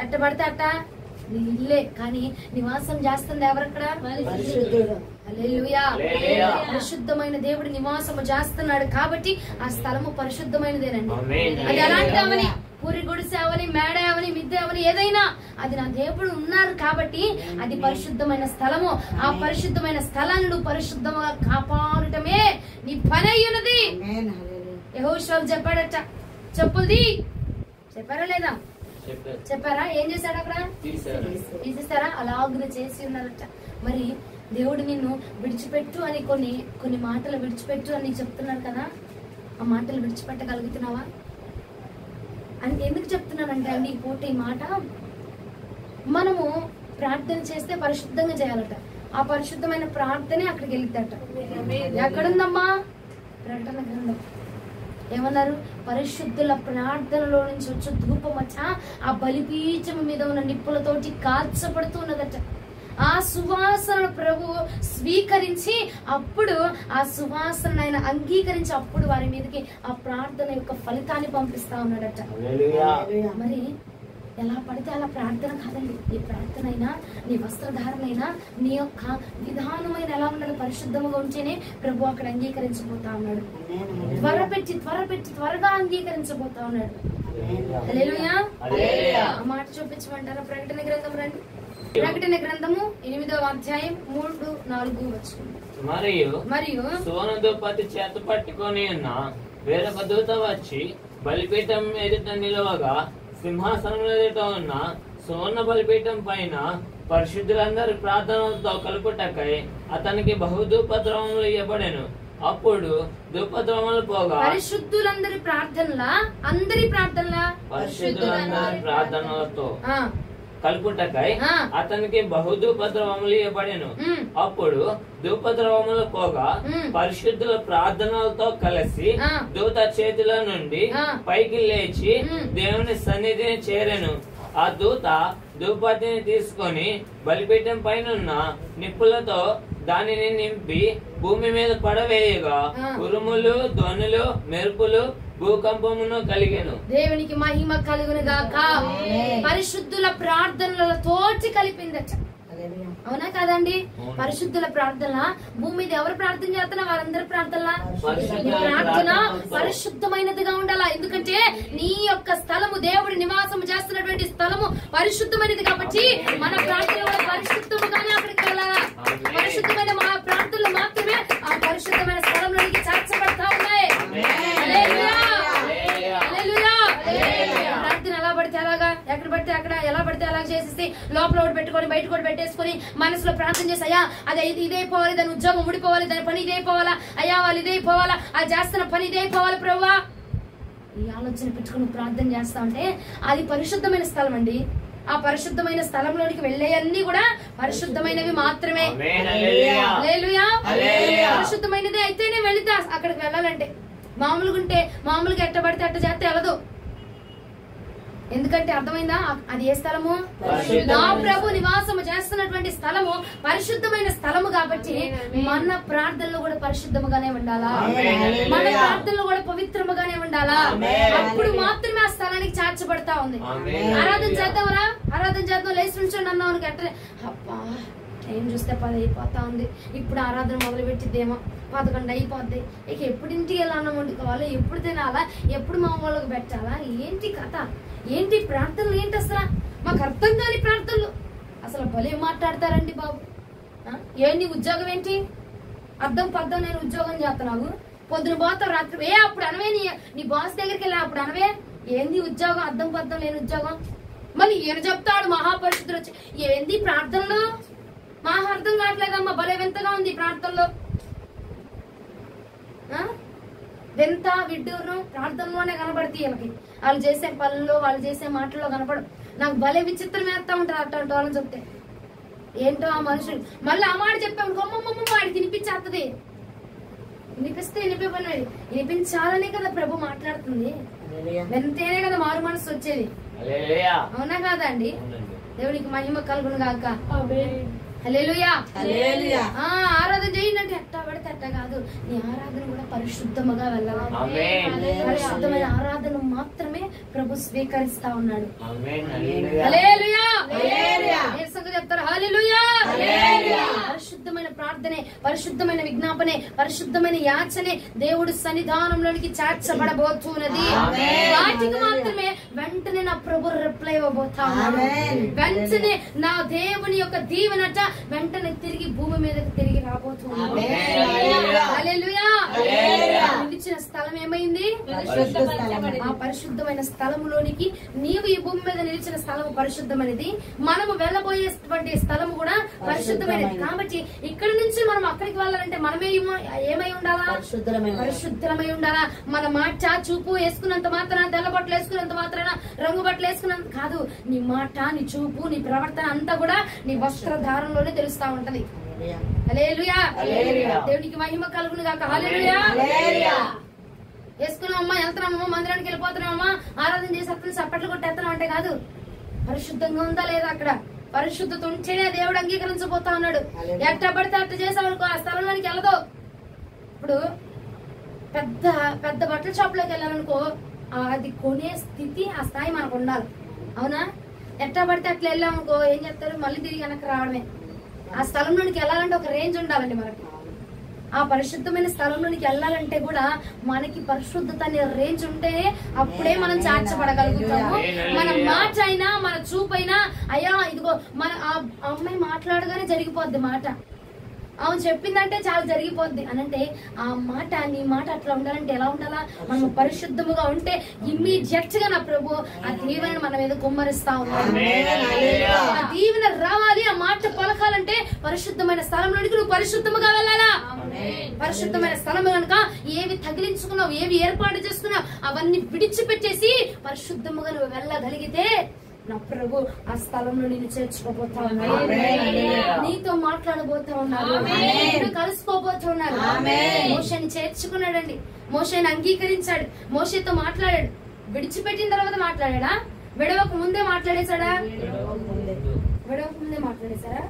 ఎట్ట పడితే అట్ట నీ ఇల్లే, కానీ నివాసం చేస్తుంది ఎవరక్కడ? హల్లెలూయా. పరిశుద్ధమైన దేవుడు నివాసము చేస్తున్నాడు కాబట్టి ఆ స్థలము పరిశుద్ధమైనదేనండి. అది ఎలాంటి అవని, పూరి గుడిసె అవని, మేడ అవని, మిద్దె అవని, ఏదైనా అది నా దేవుడు ఉన్నారు కాబట్టి అది పరిశుద్ధమైన స్థలము. ఆ పరిశుద్ధమైన స్థలాన్ని నువ్వు పరిశుద్ధంగా కాపాడటమే నీ పని అయ్యున్నది. యెహోషువ చెప్పాడట, చెప్పుల్ది. చెప్పారా లేదా? చెప్పారా? ఏం చేశాడు? అక్కడ తీసేస్తారా? అలాగే చేసి ఉన్నారట. మరి దేవుడు నిన్ను విడిచిపెట్టు అని కొన్ని మాటలు విడిచిపెట్టు అని చెప్తున్నాడు కదా, ఆ మాటలు విడిచిపెట్టగలుగుతున్నావా? అని ఎందుకు చెప్తున్నానంటే అండి, ఈ పూట ఈ మాట మనము ప్రార్థన చేస్తే పరిశుద్ధంగా చేయాలట. ఆ పరిశుద్ధమైన ప్రార్థనే అక్కడికి వెళ్ళిద్దట. ఎక్కడుందమ్మా? ప్రకటన గ్రంథం ఏమన్నారు? పరిశుద్ధుల ప్రార్థనలో నుంచి వచ్చే ధూపం ఆ బలిపీఠం మీద ఉన్న నిప్పులతోటి కాల్చబడుతూ ఉన్నదట. ఆ సువాసన ప్రభు స్వీకరించి, అప్పుడు ఆ సువాసన ఆయన అంగీకరించి అప్పుడు వారి మీదకి ఆ ప్రార్థన యొక్క ఫలితాన్ని పంపిస్తా ఉన్నాడట. మరి ఎలా పడితే అలా ప్రార్థన కాదండి. నీ ప్రార్థన అయినా, నీ వస్త్రధారణ అయినా, నీ యొక్క విధానమైన ఎలా ఉండాలి? పరిశుద్ధంగా ఉంటేనే ప్రభు అక్కడ అంగీకరించబోతా ఉన్నాడు. త్వరగా అంగీకరించబోతా ఉన్నాడు. హల్లెలూయా. ఆ మాట చూపించమంటారా? ప్రకటన గ్రంథం రండి. ప్రకటన గ్రంథము 8వ అధ్యాయం 3-4 వచనం. మరియు సువర్ణ దుప్పటి చేత పట్టుకొని ఉన్న వేరొక దూత వచ్చి బలిపీఠం ఎదుట నిలవగా, సింహాసనం ఎదుట ఉన్న సువర్ణ బలిపీఠం పైన పరిశుద్ధులందరి ప్రార్థనలతో కలుపుటకై అతనికి బహుధూపద్రవములు ఇవ్వబడెను. అప్పుడు ధూపద్రవములు పోగా, పరిశుద్ధులందరి ప్రార్థనలా, అందరి ప్రార్థనలా, పరిశుద్ధులందరి ప్రార్థనలతో కలుపుటకై అతనికి బహుధూపద్రవములు ఇవ్వబడెను. అప్పుడు ధూపద్రవములు పోగా పరిశుద్ధుల ప్రార్థనలతో కలిసి దూత చేతుల నుండి పైకి లేచి దేవుని సన్నిధిని చేరెను. ఆ దూత ధూపతిని తీసుకొని బలిపీఠం పైన నిప్పులతో దానిని నింపి భూమి మీద పడవేయగా ఉరుములు, ధ్వనులు, మెరుపులు, భూకంపమును కలిగెను. దేవునికి మహిమ కలుగును గాక. పరిశుద్ధుల ప్రార్థనలతోటి కలిపిందట. అవునా కాదండి? పరిశుద్ధుల ప్రార్థన భూమి మీద ఎవరు ప్రార్థన చేస్తున్నా వారందరి ప్రార్థన పరిశుద్ధమైనదిగా ఉండాలా. ఎందుకంటే నీ యొక్క స్థలము, దేవుడి నివాసం చేస్తున్నటువంటి స్థలము పరిశుద్ధమైనది కాబట్టి మన ప్రార్థన కూడా పరిశుద్ధముగానే అక్కడికి వెళ్ళాలా. పరిశుద్ధమైన మా ప్రార్థనలు మాత్రమే ఆ పరిశుద్ధమైన స్థలంలోనికి చేర్చబడతా ఉన్నాయి. ప్రార్థన ఎలా పడితే అలాగా, ఎక్కడ పడితే అక్కడ, ఎలా పడితే అలా అలా చేసేసి లోపల ఒకటి పెట్టుకొని బయట కూడా పెట్టేసుకొని మనసులో ప్రార్థన చేసి అయ్యా అదే ఇదే పోవాలి, దాని ఉద్యోగం ఊడిపోవాలి, దాని పని ఇదే పోవాలా, అయ్యా వాళ్ళు ఇదే పోవాలా, అది చేస్తున్న పని ఇదే పోవాలి ప్రభువా, ఈ ఆలోచన పెట్టుకుని ప్రార్థన చేస్తా ఉంటే అది పరిశుద్ధమైన స్థలం అండి. ఆ పరిశుద్ధమైన స్థలంలోనికి వెళ్ళేవన్నీ కూడా పరిశుద్ధమైనవి మాత్రమే. హల్లెలూయా. పరిశుద్ధమైనది అయితేనే వెళితే అక్కడికి వెళ్ళాలంటే. మామూలుగా ఎట్ట పడితే అట్ట చేస్తే వెళ్ళదు. ఎందుకంటే అర్థమైందా, అది ఏ స్థలము? నా ప్రభు నివాసము చేస్తున్నటువంటి స్థలము పరిశుద్ధమైన స్థలము. కాబట్టి మన ప్రార్థనలు కూడా పరిశుద్ధముగానే ఉండాలా, మన ప్రార్థనలు కూడా పవిత్రముగానే ఉండాలా. అప్పుడు మాత్రమే ఆ స్థలానికి చేర్చబడతా ఉంది. ఆరాధన చేద్దామరా, ఆరాధన చేద్దాం, లేచి నుంచోండి అన్నావు గట్ట. అబ్బా టైం చూస్తే 10 అయిపోతా ఉంది, ఇప్పుడు ఆరాధన మొదలు పెట్టిద్దేమో 11 అయిపోద్ది, ఇక ఎప్పుడు ఇంటికి వెళ్ళి అన్నం వండుకోవాలా, ఎప్పుడు తినాలా, ఎప్పుడు మా వాళ్ళకి పెట్టాలా, ఏంటి కథ, ఏంటి ప్రార్థనలు, ఏంటి అసలు మాకు అర్థం కాని ప్రార్థనలు. అసలు భలే మాట్లాడతారండి బాబు. ఏంటి ఉద్యోగం ఏంటి, అర్థం పర్థం నేను ఉద్యోగం చేస్తున్నావు, పొద్దున పోతావు రాత్రి అప్పుడు అనవే, నీ బాస్ దగ్గరికి వెళ్ళా అప్పుడు అనవే ఏంది ఉద్యోగం, అర్థం పర్థం లేని ఉద్యోగం. మళ్ళీ ఈయన చెప్తాడు మహాపరిశుద్ధులు వచ్చి ఏంది ప్రార్థనలు, మాకు అర్థం కావట్లేదమ్మా, భలే వింతగా ఉంది ప్రార్థనలో. వింత విడ్డూరం ప్రార్థనలోనే కనబడతాయి వీళ్ళకి. వాళ్ళు చేసే పనుల్లో, వాళ్ళు చేసే మాటల్లో కనపడు. నాకు భలే విచిత్రం వేస్తా ఉంటారు అట్లాంటి వాళ్ళని చెప్తే. ఏంటో ఆ మనుషులు మళ్ళీ ఆ మాట చెప్పాము గొమ్మమ్మ వాడికి వినిపించేస్తుంది. వినిపిస్తే వినిపిపోయినాడు, వినిపించాలనే కదా ప్రభు మాట్లాడుతుంది. వింటేనే కదా మారు మనసు వచ్చేది. అవునా కాదా అండి? దేవునికి మహిమ కలుగును గాక. హల్లెలూయా. ఆరాధన చేయండి అంటే ఎట్టా పడితే అట్టా కాదు, నీ ఆరాధన కూడా పరిశుద్ధముగా వెళ్ళాలి. పరిశుద్ధమైన ఆరాధన మాత్రమే ప్రభు స్వీకరిస్తా ఉన్నాడు. హల్లెలూయా. చెప్తారు హల్లెలూయా. పరిశుద్ధమైన ప్రార్థనే, పరిశుద్ధమైన విజ్ఞాపనే, పరిశుద్ధమైన యాచనే దేవుడు సన్నిధానంలోనికి చేర్చబడబోతున్నది. వాటికి మాత్రమే వెంటనే నా ప్రభు రిప్లై ఇవ్వబోతా ఉన్నాడు. వెంటనే నా దేవుని యొక్క దీవెనట వెంటనే తిరిగి భూమి మీదకి తిరిగి రాబోతున్నాడు. హల్లెలూయా. నిలిచిన స్థలం ఏమైంది? ఆ పరిశుద్ధమైన స్థలములోనికి నీవు ఈ భూమి మీద నిలిచిన స్థలము పరిశుద్ధమైనది, మనము వెళ్ళబోయేటువంటి స్థలము కూడా పరిశుద్ధమైనది. కాబట్టి ఇక్కడ నుంచి మనం అక్కడికి వెళ్ళాలంటే మనమే ఏమై ఉండాలా? పరిశుద్ధమై ఉండాలా. మన మాట చూపు వేసుకున్నంత మాత్రాన, తెల్ల బట్టలు వేసుకున్నంత మాత్రాన, రంగు బట్టలు వేసుకున్నంత కాదు, నీ మాట, నీ చూపు, నీ ప్రవర్తన అంతా కూడా నీ వస్త్రధారంలోనే తెలుస్తా ఉంటది. హల్లెలూయా. దేవునికి మహిమ కలుగును గాక. హల్లెలూయా. వేసుకున్నామమ్మా, వెళ్తున్నామమ్మా, మందిరానికి వెళ్ళిపోతున్నామమ్మా, ఆరాధన చేసి అతను చప్పట్లు కొట్టేస్తున్నాం అంటే కాదు. పరిశుద్ధంగా ఉందా లేదా అక్కడ? పరిశుద్ధత ఉంటేనే దేవుడు అంగీకరించబోతా ఉన్నాడు. ఎట్ట పడితే అట్ట చేసామనుకో ఆ స్థలంలోనికి వెళ్ళదు. ఇప్పుడు పెద్ద పెద్ద బట్టల షాప్ లోకి వెళ్ళాలనుకో, అది కొనే స్థితి, ఆ స్థాయి మనకు ఉండాలి. అవునా? ఎట్టా పడితే అట్లా వెళ్ళామనుకో ఏం చెప్తారు, మళ్ళీ తిరిగి వెనక్కి రావడమే. ఆ స్థలంలోనికి వెళ్ళాలంటే ఒక రేంజ్ ఉండాలండి మనకి. ఆ పరిశుద్ధమైన స్థలంలోనికి వెళ్ళాలంటే కూడా మనకి పరిశుద్ధత అనే రేంజ్ ఉంటేనే అప్పుడే మనం చేర్చబడగలుగుతాము. మన మాట అయినా, మన చూపైనా, అయ్యా ఇదిగో మన ఆ అమ్మాయి మాట్లాడగానే జరిగిపోద్ది మాట. అవును చెప్పిందంటే చాలా జరిగిపోద్ది అనంటే, ఆ మాట, నీ మాట అట్లా ఉండాలంటే ఎలా ఉండాలా? మనం పరిశుద్ధముగా ఉంటే ఇమ్మీడియట్ గా నా ప్రభు ఆ దీవెన మన మీద కుమ్మరిస్తా ఉన్నాడు. ఆ దీవెన రావాలి, ఆ మాట పలకాలంటే పరిశుద్ధమైన స్థలంలోనికి నువ్వు పరిశుద్ధముగా వెళ్ళాలా. పరిశుద్ధమైన స్థలం కనుక ఏవి తగిలించుకున్నావు, ఏవి ఏర్పాటు చేసుకున్నావు, అవన్నీ విడిచిపెట్టేసి పరిశుద్ధముగా నువ్వు వెళ్ళగలిగితే నా ప్రభు ఆ స్థలంలో నేను చేర్చుకోబోతా ఉన్నాడు. నీతో మాట్లాడబోతా ఉన్నాడు, కలుసుకోబోతా ఉన్నాడు. మోషేని చేర్చుకున్నాడండి, మోషేని అంగీకరించాడు, మోషేతో మాట్లాడాడు. విడిచిపెట్టిన తర్వాత మాట్లాడా? విడవక ముందే మాట్లాడేశాడా? విడవక ముందే మాట్లాడేశారా?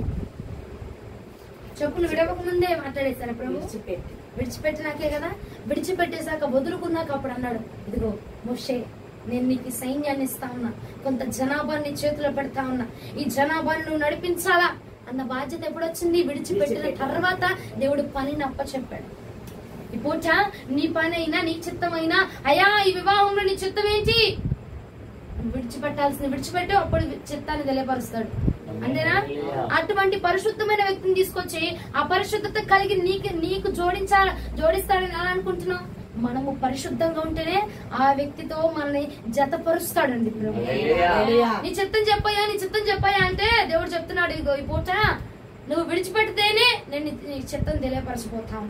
చెప్పులు విడవక ముందే మాట్లాడేశారా ప్రభు? విడిచిపెట్టినాకే కదా. విడిచిపెట్టేశాక వదులుకున్నాక అప్పుడు అన్నాడు, ఇదిగో మోషే, నేను నీకు సైన్యాన్ని ఇస్తా ఉన్నా, కొంత జనాభాన్ని చేతిలో పెడతా ఉన్నా, ఈ జనాభాన్ని నువ్వు నడిపించాలా అన్న బాధ్యత ఎప్పుడు వచ్చింది? విడిచిపెట్టిన తర్వాత దేవుడు పనిని అప్పచెప్పాడు. ఈ పూట నీ పని అయినా, నీ చిత్తమైనా, అయ్యా ఈ వివాహంలో నీ చిత్తం ఏంటి, విడిచిపెట్టాల్సింది విడిచిపెట్టి అప్పుడు చిత్తాన్ని తెలియపరుస్తాడు. అంతేనా? అటువంటి పరిశుద్ధమైన వ్యక్తిని తీసుకొచ్చి ఆ పరిశుద్ధత కలిగి నీకు జోడిస్తాడని ఎలా అనుకుంటున్నావు? మనము పరిశుద్ధంగా ఉంటేనే ఆ వ్యక్తితో మనల్ని జతపరుస్తాడండి ప్రభు. నీ చిత్తం చెప్పాయా, నీ చిత్తం చెప్పాయా అంటే దేవుడు చెప్తున్నాడు, ఇగో ఈ పూట నువ్వు విడిచిపెడితేనే నేను నీ చిత్తం తెలియపరచిపోతాను.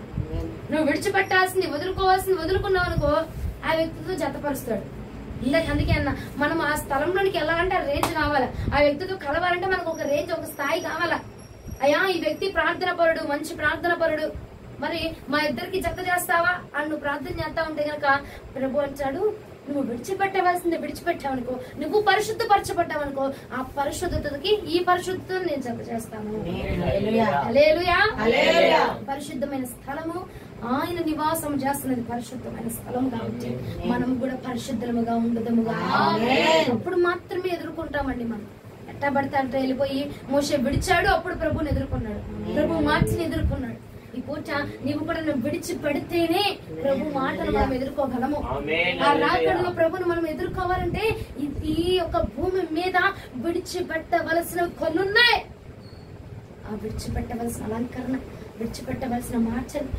నువ్వు విడిచిపెట్టాల్సింది వదులుకోవాల్సింది వదులుకున్నావు అనుకో ఆ వ్యక్తితో జతపరుస్తాడు. అందుకే అన్న మనం ఆ స్థలంలోనికి వెళ్ళాలంటే ఆ రేంజ్ కావాలా, ఆ వ్యక్తితో కలవాలంటే మనకు ఒక రేంజ్ ఒక స్థాయి కావాలా. అయ్యా ఈ వ్యక్తి ప్రార్థన పరుడు, మంచి ప్రార్థన పరుడు, మరి మా ఇద్దరికి జత చేస్తావా అని నువ్వు ప్రార్థన చేస్తా ఉంటే గనక ప్రభు అంటాడు, నువ్వు విడిచిపెట్టవలసింది విడిచిపెట్టావనుకో, నువ్వు పరిశుద్ధపరచబడ్డావనుకో, ఆ పరిశుద్ధతకి ఈ పరిశుద్ధతను నేను జత చేస్తాను. హల్లెలూయా. పరిశుద్ధమైన స్థలము ఆయన నివాసం చేస్తున్నది పరిశుద్ధమైన స్థలం కాబట్టి మనం కూడా పరిశుద్ధముగా ఉండదముగా. అప్పుడు మాత్రమే ఎదుర్కొంటామండి. మనం ఎట్టా పడితే అంటే వెళ్ళిపోయి మోషే విడిచాడు, అప్పుడు ప్రభుని ఎదుర్కొన్నాడు, ప్రభు మార్చిని ఎదుర్కొన్నాడు. ఈ పూట నీవు కూడా నువ్వు విడిచి పెడితేనే ప్రభు మాటను మనం ఎదుర్కోగలము. ఆ రాకడలో ప్రభును మనం ఎదుర్కోవాలంటే ఈ యొక్క భూమి మీద విడిచిపెట్టవలసిన కొన్నున్నాయి. ఆ విడిచిపెట్టవలసిన అలంకరణ, విడిచిపెట్టవలసిన మాటలు,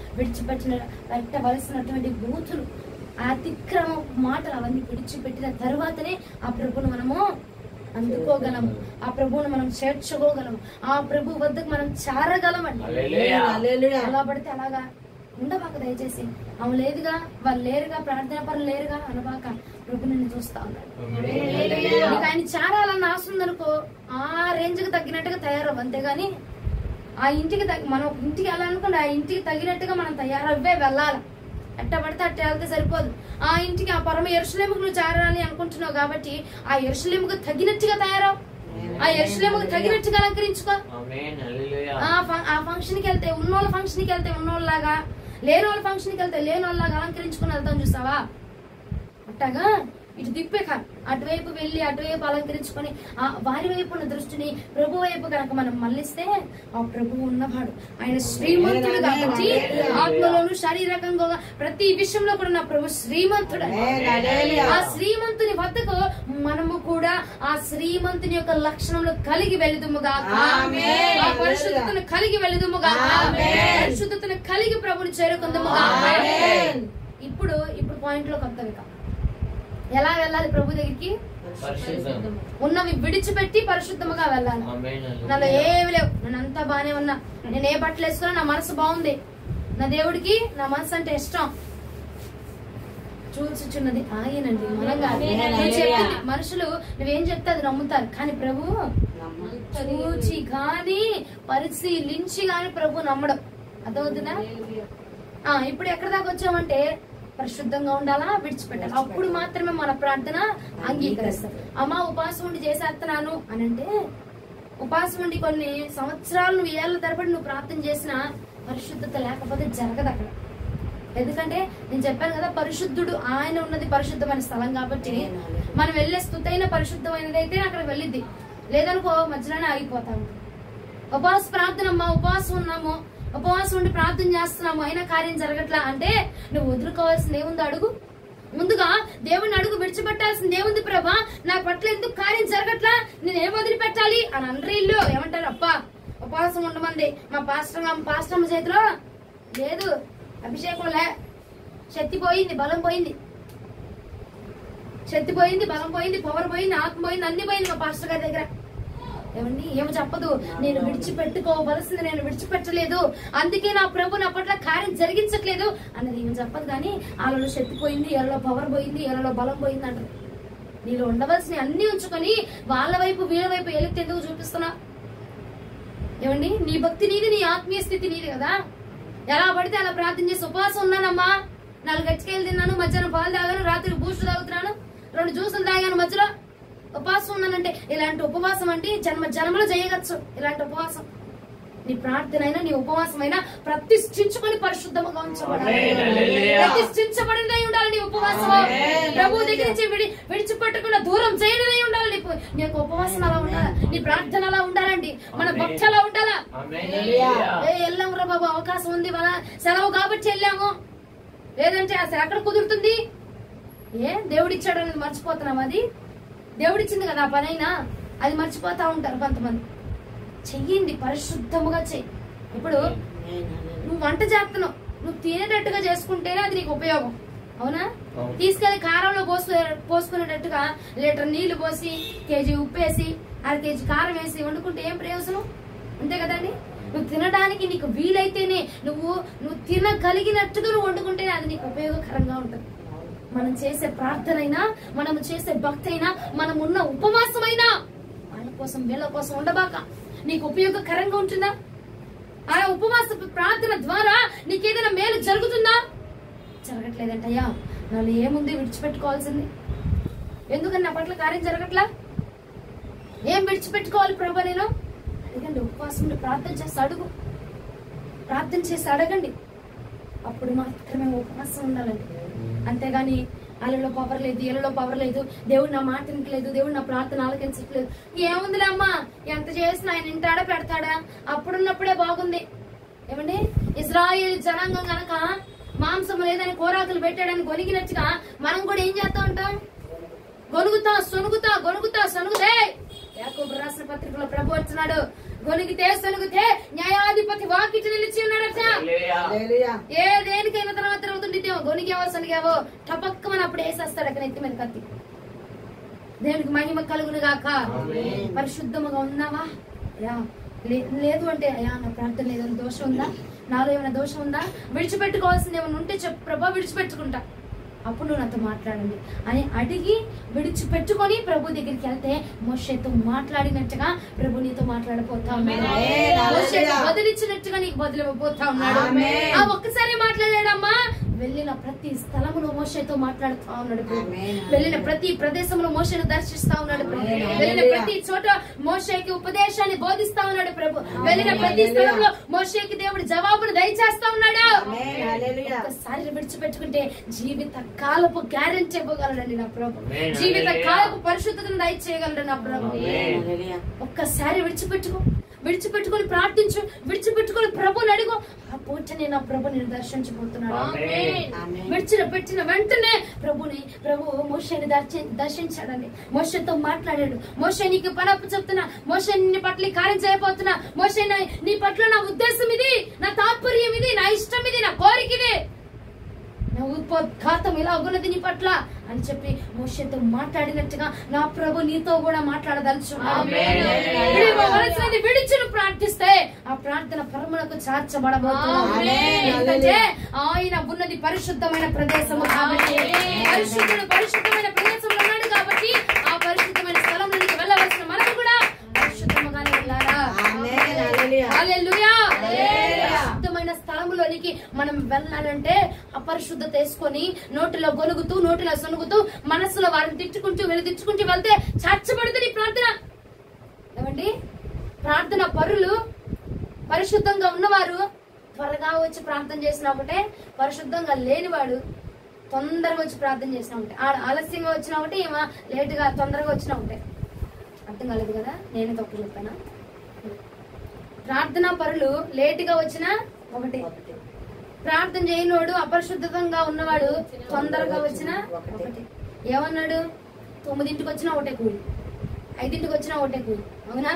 పెట్టవలసినటువంటి బూతులు, అతిక్రమ మాటలు అవన్నీ విడిచిపెట్టిన తరువాతనే ఆ ప్రభును మనము అందుకోగలము, ఆ ప్రభువును మనం చేర్చుకోగలము, ఆ ప్రభు వద్దకు మనం చేరగలమండి. అలా పడితే అలాగా ఉండబాక దయచేసి. ఆమె లేదుగా, వాళ్ళు లేరుగా, ప్రార్థన పనులు లేరుగా అనబాక ప్రభు నిన్ను చూస్తా ఉన్నాడు. నీకు ఆయన చేరాలన్న ఆశ ఉందనుకో ఆ రేంజ్ కి తగ్గినట్టుగా తయారవ్వు, అంతేగాని ఆ ఇంటికి మనం ఇంటికి వెళ్ళాలనుకోండి ఆ ఇంటికి తగినట్టుగా మనం తయారవ్వే వెళ్ళాలి. ఎట్ట పడితే అట్ట వెళ్తే సరిపోదు. ఆ ఇంటికి ఆ పరమ యెరూషలేముకు నువ్వు చేరాలని అనుకుంటున్నావు కాబట్టి ఆ యెరూషలేముకు తగినట్టుగా తయారవు, ఆ యెరూషలేముకు తగినట్టుగా అలంకరించుకో. ఆ ఫంక్షన్ కి వెళ్తే ఉన్నోళ్ళ ఫంక్షన్ కి వెళ్తే ఉన్నోళ్ళలాగా, లేని వాళ్ళ ఫంక్షన్ కి వెళ్తే లేని వాళ్ళలాగా అలంకరించుకుని వెళ్తాం చూస్తావా, అట్టగా ఇటు తిప్పే కాదు, అటువైపు వెళ్ళి అటువైపు అలంకరించుకొని ఆ వారి వైపు ఉన్న దృష్టిని ప్రభు వైపు కనుక మనం మళ్ళిస్తే ఆ ప్రభువు ఉన్నవాడు, ఆయన శ్రీమంతుడు కాబట్టి ఆత్మలోను శారీరకంగా ప్రతి విషయంలో కూడా నా ప్రభు శ్రీమంతుడు. ఆ శ్రీమంతుని వద్దకు మనము కూడా ఆ శ్రీమంతుని యొక్క లక్షణంలో కలిగి వెళుదుముగా, ఆ పరిశుద్ధతను కలిగి వెళుదుముగా, పరిశుద్ధతను కలిగి ప్రభుని చేరుకుందుముగా. ఇప్పుడు పాయింట్ లోకి వస్తాం. ఇక ఎలా వెళ్ళాలి ప్రభు దగ్గరికి? ఉన్నవి విడిచిపెట్టి పరిశుద్ధముగా వెళ్ళాలి. నాలో ఏమి లేవు, నేను అంతా బానే ఉన్నా, నేను ఏ బట్టలు వేసుకున్నా నా మనసు బాగుంది, నా దేవుడికి నా మనసు అంటే ఇష్టం, చూచుచున్నది ఆయనండి మనం కాదు. చెప్పింది మనుషులు నువ్వేం చెప్తే అది నమ్ముతారు, కానీ ప్రభు చూచి గాని పరిశీలించి గాని ప్రభు నమ్మడం. అర్థమవుతుందా? ఇప్పుడు ఎక్కడి దాకా వచ్చామంటే పరిశుద్ధంగా ఉండాలా, విడిచిపెట్టాలి, అప్పుడు మాత్రమే మన ప్రార్థన అంగీకరిస్తాం. అమ్మా ఉపాసం ఉండి చేసేస్తున్నాను అని అంటే, ఉపాసం ఉండి కొన్ని సంవత్సరాలు నువ్వు ఏళ్ల తరబడి నువ్వు ప్రార్థన చేసినా పరిశుద్ధత లేకపోతే జరగదు అక్కడ. ఎందుకంటే నేను చెప్పాను కదా, పరిశుద్ధుడు ఆయన ఉన్నది పరిశుద్ధమైన స్థలం కాబట్టి మనం వెళ్ళే స్థుతైన పరిశుద్ధమైనది అయితే అక్కడ వెళ్ళిద్ది, లేదనుకో మధ్యలోనే ఆగిపోతాము. ఉపవాస ప్రార్థన అమ్మా, ఉపవాసం ఉన్నాము, ఉపవాసం ఉండి ప్రార్థన చేస్తున్నాము, అయినా కార్యం జరగట్లా అంటే నువ్వు వదులుకోవాల్సింది ఏముందో అడుగు. ముందుగా దేవుడిని అడుగు, విడిచిపెట్టాల్సింది ఏముంది ప్రభా, నా పట్ల ఎందుకు కార్యం జరగట్లా, నేను ఏం వదిలిపెట్టాలి అని అందరిలో ఏమంటారు, అప్పా ఉపవాసం ఉండమంది మా పాస్టమ్మ చేతిలో లేదు, అభిషేకం లే, శక్తి పోయింది, బలం పోయింది, శక్తి పోయింది, బలం పోయింది, పవర్ పోయింది, ఆత్మ పోయింది, అన్ని పోయింది మా పాస్టర్ గారి దగ్గర. ఏమండి ఏమో చెప్పదు, నేను విడిచిపెట్టుకోవలసింది నేను విడిచిపెట్టలేదు, అందుకే నా ప్రభు నా పట్ల కార్యం జరిగించట్లేదు అన్నది ఏమో చెప్పదు. కానీ వాళ్ళలో శక్తి పోయింది, ఎవరిలో పవర్ పోయింది, ఎవరిలో బలం పోయింది అంటారు. నీలో ఉండవలసిన అన్ని ఉంచుకొని వాళ్ళ వైపు వీళ్ళ వైపు ఎలుగుతూ ఎందుకు చూపిస్తున్నా? ఏమండి నీ భక్తి నీది, నీ ఆత్మీయ స్థితి నీది కదా. ఎలా పడితే అలా ప్రార్థన చేసి ఉపవాసం ఉన్నానమ్మా, 4 గచ్చికాయలు తిన్నాను, మధ్యాహ్నం పాలు తాగాను, రాత్రి బూస్ట్ తాగుతున్నాను, 2 జ్యూసులు తాగాను, మధ్యలో ఉపవాసం ఉన్నానంటే ఇలాంటి ఉపవాసం అంటే జన్మలో చేయగచ్చు. ఇలాంటి ఉపవాసం నీ ప్రార్థన అయినా నీ ఉపవాసం అయినా ప్రతిష్ఠించుకొని పరిశుద్ధముగా ఉంచబడాలి, ప్రతిష్ఠించబడినై ఉండాలి నీ ఉపవాసం. ప్రభు దగ్గర నుంచి విడిచిపెట్టకుండా దూరం చేయడమై ఉండాలి నీ యొక్క ఉపవాసం. అలా ఉండాలి, నీ ప్రార్థన అలా ఉండాలండి, మన భక్తి అలా ఉండాలా. వెళ్ళాము రా బాబు, అవకాశం ఉంది, మన సెలవు కాబట్టి వెళ్ళాము, లేదంటే అసలు ఎక్కడ కుదురుతుంది? దేవుడిచ్చాడు అనేది మర్చిపోతున్నాం. అది దేవుడిచ్చింది కదా ఆ పనైనా, అది మర్చిపోతా ఉంటారు కొంతమంది. చెయ్యండి, పరిశుద్ధముగా చెయ్యి. ఇప్పుడు నువ్వు వంట చేస్తున్నావు, నువ్వు తినేటట్టుగా చేసుకుంటేనే అది నీకు ఉపయోగం. అవునా? తీసుకెళ్లి కారంలో పోసుకునేటట్టుగా లీటర్ నీళ్లు పోసి కేజీ ఉప్పేసి 1/2 కేజీ కారం వేసి వండుకుంటే ఏం ప్రయోజనం? అంతే కదండి. నువ్వు తినడానికి నీకు వీలైతేనే నువ్వు తినగలిగినట్టుగా నువ్వు వండుకుంటేనే అది నీకు ఉపయోగకరంగా ఉంటుంది. మనం చేసే ప్రార్థన అయినా, మనం చేసే భక్తి అయినా, మనం ఉన్న ఉపవాసమైనా వాళ్ళ కోసం వీళ్ళ కోసం ఉండబాక. నీకు ఉపయోగకరంగా ఉంటుందా? ఆ ఉపవాస ప్రార్థన ద్వారా నీకేదైనా మేలు జరుగుతుందా? జరగట్లేదంటయ్యా, నాలో ఏముంది విడిచిపెట్టుకోవాల్సింది? ఎందుకని నా పట్ల కార్యం జరగట్లా? ఏం విడిచిపెట్టుకోవాలి ప్రభు నేను? అడగండి, ఉపవాసం ప్రార్థన చేసి అడుగు, ప్రార్థన చేసి అడగండి. అప్పుడు మాత్రమే ఉపవాసం ఉండాలండి. అంతేగాని వాళ్ళలో పవర్ లేదు, వీళ్ళలో పవర్ లేదు, దేవుడు నా మాట వినట్లేదు, దేవుడు నా ప్రార్థన ఆలకించట్లేదు, ఏముందిలే అమ్మా ఎంత చేసినా ఆయన వింటాడా పెడతాడా, అప్పుడున్నప్పుడే బాగుంది. ఏమండి, ఇజ్రాయేల్ జనాంగం గనక మాంసం లేదని కోరాకులు పెట్టాడని గొనిగినట్టుగా మనం కూడా ఏం చేస్తా ఉంటాం? గొనుగుతా సొనుగుతే యాకోబు రాసిన పత్రికలో ప్రభు వచ్చినాడు, గొనిగితే సొనుగుతే న్యాయాధిపతి వాకిటి నిలిచి ఉన్నాడట. ఏ దేనికైనా తర్వాత తిరుగుతుండేమో, గొనిగావో సొనిగావో టపక్కమని అప్పుడు వేసేస్తాడు అక్కడ ఎత్తి మీద కత్తి. దేవునికి మహిమ కలుగును గాక. పరిశుద్ధముగా ఉన్నావా? లేదు అంటే అయ్యా నా ప్రార్థన లేదని దోషం ఉందా, నాలో ఏమైనా దోషం ఉందా, విడిచిపెట్టుకోవాల్సింది ఏమైనా ఉంటే చెప్పు ప్రభా, విడిచిపెట్టుకుంటా, అప్పుడు నువ్వు నాతో మాట్లాడండి అని అడిగి విడిచిపెట్టుకొని ప్రభు దగ్గరికి వెళ్తే మోషేతో మాట్లాడినట్టుగా ప్రభు నీతో మాట్లాడపోతా ఉన్నాడు. వదిలిచ్చినట్టుగా నీకు బదులిపోతా ఉన్నాడు. ఆ ఒక్కసారి మాట్లాడాడమ్మా, వెళ్ళిన ప్రతి స్థలములో మోషేతో మాట్లాడుతా ఉన్నాడు ప్రభు. వెళ్ళిన ప్రతి ప్రదేశంలో మోషేను దర్శిస్తా ఉన్నాడు ప్రభు. వెళ్ళిన ప్రతి చోట మోషేకి ఉపదేశాన్ని బోధిస్తా ఉన్నాడు ప్రభు. వెళ్ళిన ప్రతి స్థలంలో మోషేకి దేవుడు జవాబును దయచేస్తా ఉన్నాడు. ఒక్కసారి విడిచిపెట్టుకుంటే జీవిత కాలపు గ్యారెంటీ ఇవ్వగలడండి నా ప్రభు. జీవిత కాలపు పరిశుద్ధతను దయచేయగలడు నా ప్రభు. ఒక్కసారి విడిచిపెట్టుకొని ప్రార్థించు, విడిచిపెట్టుకొని ప్రభుని అడుగు. ఆ పూటనే నా ప్రభు నేను దర్శించబోతున్నాడు. విడిచిపెట్టిన వెంటనే ప్రభు మోషేని దర్శించాడండి. మోషేతో మాట్లాడాడు. మోషే నీకు పనప్పు చెప్తున్నా, మోషే నీ పట్ల కార్యం చేయబోతున్నా, మోషే నీ పట్ల నా ఉద్దేశం ఇది, నా తాత్పర్యం ఇది, నా ఇష్టం ఇది, నా కోరిక ఇది, నా ఉపోద్ఘాతం ఇలా ఉన్నది నీ పట్ల అని చెప్పి మోషేతో మాట్లాడినట్టుగా నా ప్రభు నీతో కూడా మాట్లాడదలుచున్నాడు. విడిచి ప్రార్థిస్తే ఆ ప్రార్థన పరములకు చార్చబడబోతుంది. ఎందుకంటే ఆయన ఉన్నది పరిశుద్ధమైన ప్రదేశము కాబట్టి, పరిశుద్ధమైన ప్రదేశంలో ఉన్నాడు కాబట్టి ఆ పరిశుద్ధమైన స్థలంలోకి వెళ్ళవలసిన మనం కూడా పరిశుద్ధముగానే వెళ్ళాలా? హల్లెలూయా. పరిశుద్ధమైన స్థలములోనికి మనం వెళ్ళాలంటే అపరిశుద్ధత వేసుకొని నోటిలో గొలుగుతూ, నోటిలో సొనుగుతూ, మనసులో వారిని తిట్టుకుంటూ వెళ్తే చార్చబడుతుంది ఈ ప్రార్థన. ఏమండి, ప్రార్థన పరులు, పరిశుద్ధంగా ఉన్నవారు త్వరగా వచ్చి ప్రార్థన చేసిన ఒకటే, పరిశుద్ధంగా లేనివాడు తొందరగా వచ్చి ప్రార్థన చేసిన ఒకటే, ఆలస్యంగా వచ్చిన ఒకటి, ఏమో లేటుగా తొందరగా వచ్చిన ఒకటే. అర్థం కాలేదు కదా, నేనే తప్పు చెప్పాను. ప్రార్థనా పరులు లేటుగా వచ్చిన ఒకటి, ప్రార్థన చేయనోడు అపరిశుద్ధంగా ఉన్నవాడు తొందరగా వచ్చిన ఒకటి. ఏమన్నాడు? 9ంటికి వచ్చినా ఒకటే కూలి, 5ంటికి వచ్చినా ఒకటే కూలి. అవునా?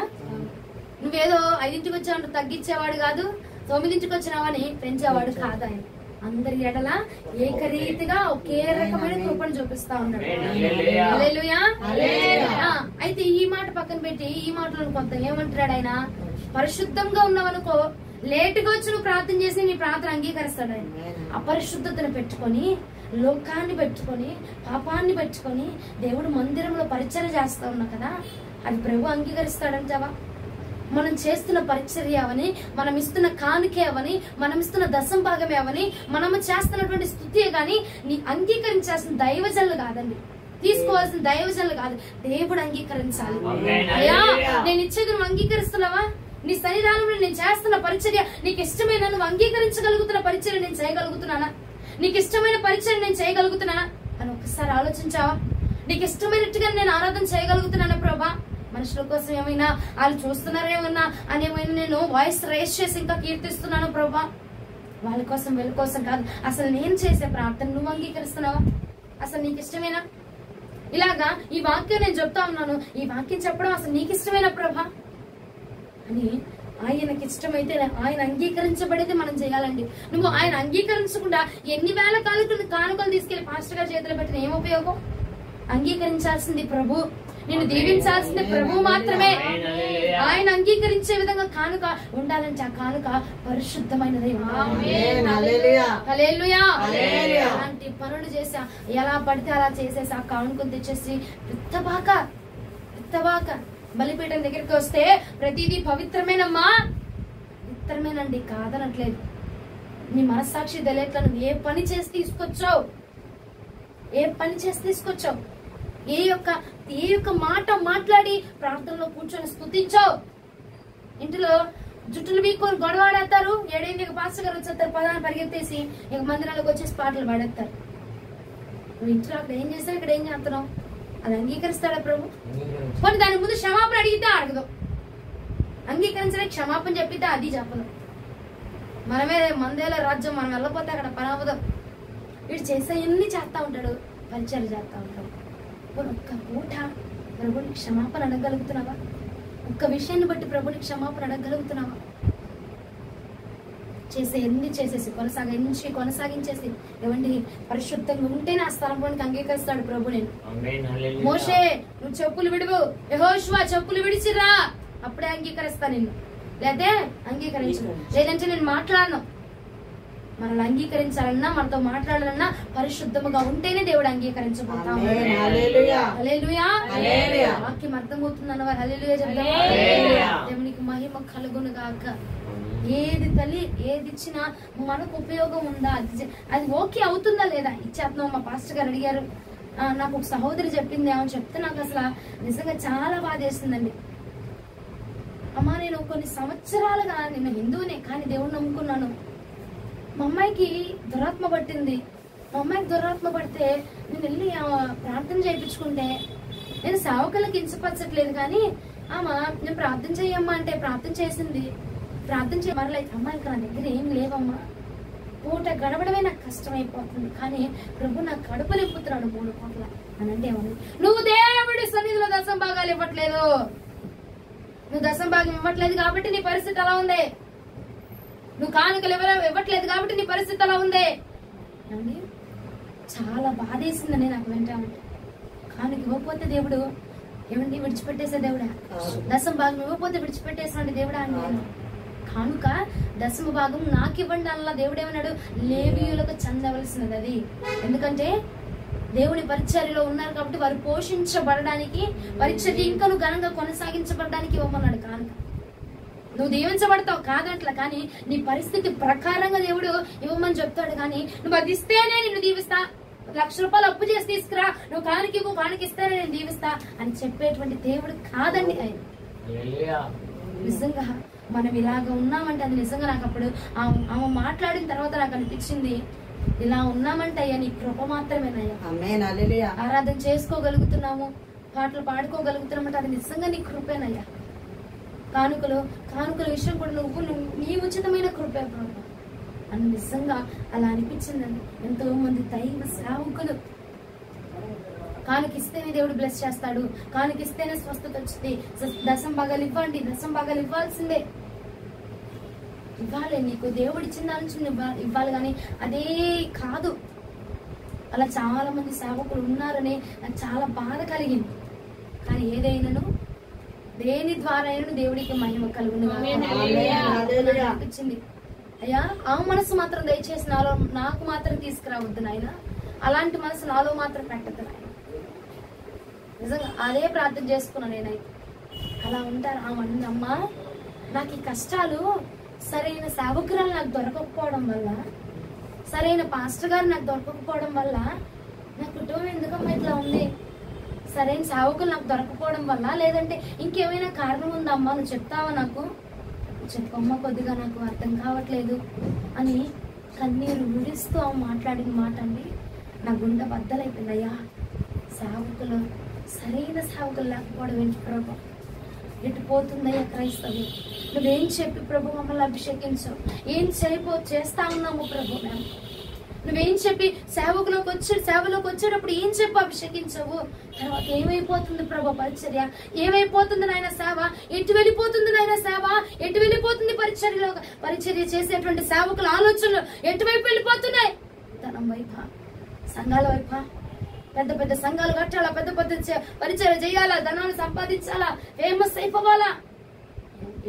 నువ్వేదో 5ంటికి వచ్చావు తగ్గించేవాడు కాదు, 9ంటికి వచ్చినావని పెంచేవాడు కాదు. ఆయన అందరి ఎడల ఏకరీతిగా ఒకే రకమైన కృపను చూపిస్తా ఉన్నాడు. హల్లెలూయా. అయితే ఈ మాట పక్కన పెట్టి ఈ మాటలను కొంత ఏమంటున్నాడు ఆయన? పరిశుద్ధంగా ఉన్నావనుకో, లేటుగా వచ్చి నువ్వు ప్రార్థన చేసి నీ ప్రార్థన అంగీకరిస్తాడు ఆయన. అపరిశుద్ధతను పెట్టుకొని, లోకాన్ని పెట్టుకొని, పాపాన్ని పెట్టుకొని దేవుడు మందిరంలో పరిచర్య చేస్తా ఉన్నా కదా, అది ప్రభు అంగీకరిస్తాడంటావా? మనం చేస్తున్న పరిచర్య అవని, మనం ఇస్తున్న కానుకే అవని, మనం ఇస్తున్న దశం భాగమే అవని, మనము చేస్తున్నటువంటి స్తుతియే గాని నీ అంగీకరించాల్సిన దైవజనులు కాదండి, తీసుకోవాల్సిన దైవజనులు కాదు, దేవుడు అంగీకరించాలి. అయ్యా నేను ఇచ్చేది నువ్వు అంగీకరిస్తున్నావా? నీ సన్నిధానంలో నేను చేస్తున్న పరిచర్య నీకు ఇష్టమైన, నువ్వు అంగీకరించగలుగుతున్న పరిచర్య నేను చేయగలుగుతున్నానా? నీకు ఇష్టమైన పరిచర్య నేను చేయగలుగుతున్నానా అని ఒక్కసారి ఆలోచించావా? నీకు ఇష్టమైనట్టుగా నేను ఆరాధన చేయగలుగుతున్నానా ప్రభా? మనుషుల కోసం ఏమైనా వాళ్ళు చూస్తున్నారేమన్నా అని ఏమైనా నేను వాయిస్ రైజ్ చేసి ఇంకా కీర్తిస్తున్నాను ప్రభా? వాళ్ళ కోసం వీళ్ళ కోసం కాదు, అసలు నేను చేసే ప్రార్థన నువ్వు అంగీకరిస్తున్నావా? అసలు నీకు ఇష్టమేనా? ఇలాగా ఈ వాక్యం నేను చెప్తా ఉన్నాను, ఈ వాక్యం చెప్పడం అసలు నీకు ఇష్టమేనా ప్రభా అని ఆయనకి ఇష్టమైతే ఆయన అంగీకరించబడితే మనం చేయాలండి. నువ్వు ఆయన అంగీకరించకుండా ఎన్ని వేల కానుకలు తీసుకెళ్లి పాస్టర్ గారి చేతిలో పెట్టిన ఏం ఉపయోగం? అంగీకరించాల్సింది ప్రభు, నిన్ను దీవించాల్సింది ప్రభు మాత్రమే. ఆయన అంగీకరించే విధంగా కానుక ఉండాలంటే ఆ కానుక పరిశుద్ధమైనది. అలాంటి పనులు చేసా, ఎలా పడితే అలా చేసేసి ఆ కానుకలు తెచ్చేసి విత్తబాక బలిపీఠం దగ్గరికి వస్తే ప్రతిదీ పవిత్రమేనమ్మా, పవిత్రమేనండి, కాదనట్లేదు. నీ మనస్సాక్షి తెలియట్లా నువ్వు ఏ పని చేసి తీసుకొచ్చావు, ఏ యొక్క మాట మాట్లాడి ప్రార్థనలో కూర్చొని స్తుతించావు. ఇంటిలో జుట్టులు వీక్కొని గొడవాడేస్తారు, 7 పాస్టర్ గారు వచ్చేస్తారు, పదాన్ని పరిగెత్తేసి ఇక మందిరాలకు వచ్చేసి పాటలు పాడేస్తారు. నువ్వు ఇంట్లో అక్కడ ఏం చేస్తావు, ఇక్కడ ఏం చేస్తున్నావు? అది అంగీకరిస్తాడా ప్రభు? కొన్ని దాని ముందు క్షమాపణ అడిగితే అడగదు, అంగీకరించలే క్షమాపణ చెప్పితే అది చెప్పదు. మనమే మందేల రాజ్యం, మనం వెళ్ళపోతే అక్కడ పని అవ్వదు. వీడు చేసే ఎన్ని చేస్తా ఉంటాడు, పరిచయం చేస్తా ఉంటాడు. ఒక్క పూట ప్రభుని క్షమాపణ అడగలుగుతున్నావా? ఒక్క విషయాన్ని బట్టి ప్రభుని క్షమాపణ అడగలుగుతున్నావా? చేసే ఎన్ని చేసేసి కొనసాగించేసి ఏమండి పరిశుద్ధంగా ఉంటేనే ఆ స్థలంలోనికి అంగీకరిస్తాడు ప్రభు. నేను మోషే నువ్వు చెప్పులు విడువు, యెహోషువ చెప్పులు విడిచిరా, అప్పుడే అంగీకరిస్తా నిన్ను, లేదే అంగీకరించు, లేదంటే నేను మాట్లాడను. మనల్ని అంగీకరించాలన్నా మనతో మాట్లాడాలన్నా పరిశుద్ధముగా ఉంటేనే దేవుడు అంగీకరించబోతాం. వాక్యం అర్థమవుతుందన్న వారు హల్లెలూయా చెప్తాం. దేవునికి మహిమ కలుగును గాక. ఏది తల్లి ఏది ఇచ్చినా మనకు ఉపయోగం ఉందా, అది ఓకే అవుతుందా లేదా ఇచ్చేస్తున్నాం. మా పాస్టర్ గారు అడిగారు, నాకు ఒక సహోదరి చెప్పింది ఏమని చెప్తే నాకు అసలు నిజంగా చాలా బాధ వేసిందండి. అమ్మా నేను కొన్ని సంవత్సరాలుగా నేను హిందువునే కానీ దేవుడిని నమ్ముకున్నాను. మా అమ్మాయికి దురాత్మ పట్టింది. మా అమ్మాయికి దురాత్మ పడితే నేను వెళ్ళి ప్రార్థన చేయించుకుంటే, నేను సేవకులకు కించపరచట్లేదు కానీ నేను ప్రార్థన చేయమ్మా అంటే ప్రార్థన చేసింది. ప్రార్థన చేయమరలేదు. అమ్మాయికి నా దగ్గర ఏం లేవమ్మా, పూట గడవడమే నాకు కష్టమైపోతుంది, కానీ ప్రభు నాకు కడుపు నింపుతున్నాడు 3 పూట్ల అని అంటే ఏమని, నువ్వు దేవుడి సన్నిధిలో దశం భాగాలు ఇవ్వట్లేదు, నువ్వు దశం భాగం ఇవ్వట్లేదు కాబట్టి నీ పరిస్థితి అలా ఉంది, నువ్వు కానుకలు ఇవ్వట్లేదు కాబట్టి నీ పరిస్థితి అలా ఉంది అని చాలా బాధేసిందని నాకు వెంటనే. కానుక ఇవ్వకపోతే దేవుడు ఏమండి విడిచిపెట్టేసే దేవుడా? దశం భాగం ఇవ్వకపోతే విడిచిపెట్టేసాడు దేవుడా అని నేను. కానుక దశమ భాగం నాకు ఇవ్వండి అలా దేవుడు ఏమన్నాడు, లేవీయులకు చెందవలసినది అది. ఎందుకంటే దేవుని పరిచర్యలో ఉన్నారు కాబట్టి వారు పోషించబడడానికి, పరిచర్య ఇంకా నువ్వు ఘనంగా కొనసాగించబడడానికి ఇవ్వమన్నాడు కానుక. నువ్వు దీవించబడతావు కాదట్లా, కానీ నీ పరిస్థితి ప్రకారంగా దేవుడు ఇవ్వమని చెప్తాడు. కానీ నువ్వు అది ఇస్తేనే నిన్ను దీవిస్తా, 1,00,000 రూపాయలు అప్పు చేసి తీసుకురా, నువ్వు కానుక ఇవ్వు, కానుక ఇస్తేనే నేను దీవిస్తా అని చెప్పేటువంటి దేవుడు కాదండి ఆయన. నిజంగా మనం ఇలాగ ఉన్నామంటే అది నిజంగా నాకు అప్పుడు ఆమె మాట్లాడిన తర్వాత నాకు అనిపించింది, ఇలా ఉన్నామంటే అయ్యా నీ కృప మాత్రమేనయ్యా. ఆరాధన చేసుకోగలుగుతున్నాము, పాటలు పాడుకోగలుగుతున్నామంటే అది నిజంగా నీ కృపేనయ్యా. కానుకల విషయం కూడా నువ్వు నీ ఉచితమైన కృపే ప్రభు అని నిజంగా అలా అనిపించిందండి. ఎంతో మంది దైవ సేవకులు కానుకిస్తేనే దేవుడు బ్లెస్ చేస్తాడు, కానుకిస్తేనే స్వస్థత వచ్చింది, దశం భాగాలు ఇవ్వండి, దశం భాగాలు ఇవ్వాల్సిందే, ఇవ్వాలి, నీకు దేవుడు ఇచ్చిన దాని నుంచి ఇవ్వాలి. కానీ అదే కాదు, అలా చాలా మంది సేవకులు ఉన్నారని నాకు చాలా బాధ కలిగింది. కానీ ఏదైనాను దేని ద్వారా దేవుడికి మహిమ కలుగును అనిపించింది. అయ్యా ఆ మనసు మాత్రం దయచేసి నాకు మాత్రం తీసుకురావద్దు నాయన, అలాంటి మనసు నాలో మాత్రం పెట్టద్దు నాయన. నిజంగా అదే ప్రార్థన చేసుకున్నా నేనైతే. అలా ఉంటారు అమ్మా, నాకు ఈ కష్టాలు సరైన సేవకురాలు నాకు దొరకకపోవడం వల్ల, సరైన పాస్టర్ గారు నాకు దొరకకపోవడం వల్ల నా కుటుంబం ఎందుకమ్మా ఇట్లా ఉంది, సరైన సేవకులు నాకు దొరకపోవడం వల్ల, లేదంటే ఇంకేమైనా కారణం ఉందమ్మా, నువ్వు చెప్తావా నాకు, చెప్పమ్మా, కొద్దిగా నాకు అర్థం కావట్లేదు అని కన్నీరు విడుస్తూ మాట్లాడిన మాట అండి నా గుండె బద్దలైపోయింది. అయ్యా సేవకులు సరైన సేవకులు లేకపోవడం ఏంటి ప్రభు, ఎటు పోతుందయ్యా క్రైస్తవ్యం, నువ్వేం చెప్పి ప్రభు మమ్మల్ని అభిషేకించావు, ఏం చేస్తా ఉన్నాము ప్రభు, మేము నువ్వేం చెప్పి సేవలోకి వచ్చేటప్పుడు ఏం చెప్పి అభిషేకించవు? తర్వాత ఏమైపోతుంది ప్రభు పరిచర్య? ఏమైపోతుంది నాయన సేవ? ఎటు వెళ్ళిపోతుంది నాయన సేవ? ఎటు వెళ్ళిపోతుంది పరిచర్య చేసేటువంటి సేవకుల ఆలోచనలు ఎటువైపు వెళ్ళిపోతున్నాయి? ధనం వైపా, సంఘాల వైపా? పెద్ద పెద్ద సంఘాలు కట్టాలా, పెద్ద పెద్ద పరిచర్య చేయాలా, ధనాన్ని సంపాదించాలా, ఫేమస్ అయిపోవాలా?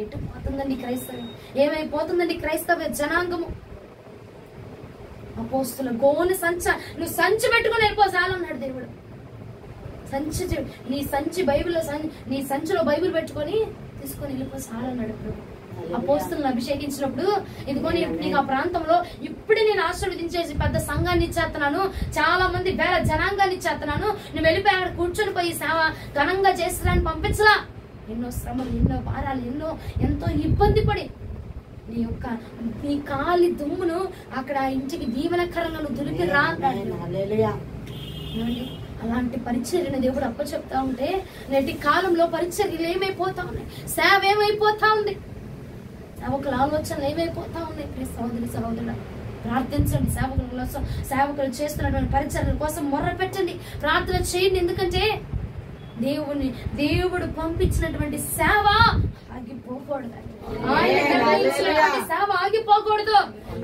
ఎటు పోతుందండి క్రైస్తవం? ఏమైపోతుందండి క్రైస్తవ జనాంగము? అపోస్తుల గోను నువ్వు సంచి పెట్టుకుని వెళ్ళిపోసాలన్నాడు దేవుడు. నీ సంచి బైబిల్లో నీ సంచిలో బైబిల్ పెట్టుకొని తీసుకొని వెళ్ళిపోసాలన్నాడు ప్రభు. అపోస్తులను అభిషేకించినప్పుడు ఇదిగో నీకు ఆ ప్రాంతంలో ఇప్పుడే నేను ఆశీర్వదించేసి పెద్ద సంఘాన్ని ఇచ్చేస్తున్నాను, చాలా మంది వేల జనాంగాన్ని ఇచ్చేస్తున్నాను, నువ్వు వెళ్ళిపోయి అక్కడ కూర్చొని పోయి సేవ ఘనంగా చేస్తానని పంపించలా. ఎన్నో శ్రమలు, ఎన్నో భారాలు, ఎంతో ఇబ్బంది పడి నీ కాలి దుమ్మును అక్కడ ఇంటికి దీవెనకరంగా నువ్వు దులిపి రా. అలాంటి పరిచర్యను దేవుడు అప్పచెప్తా ఉంటే నేటి కాలంలో పరిచర్యలు ఏమైపోతా ఉన్నాయి, సేవ ఏమైపోతా ఉంది, సేవకుల ఆలోచనలు ఏమైపోతా ఉన్నాయి. సహోదరుడు ప్రార్థించండి. సేవకులు చేస్తున్నటువంటి పరిచర్యల కోసం మొర్ర పెట్టండి, ప్రార్థన చేయండి. ఎందుకంటే దేవుడు పంపించినటువంటి సేవ ఆగిపోకూడదు. ఆయన నిర్ణయించినటువంటి సేవ ఆగిపోకూడదు.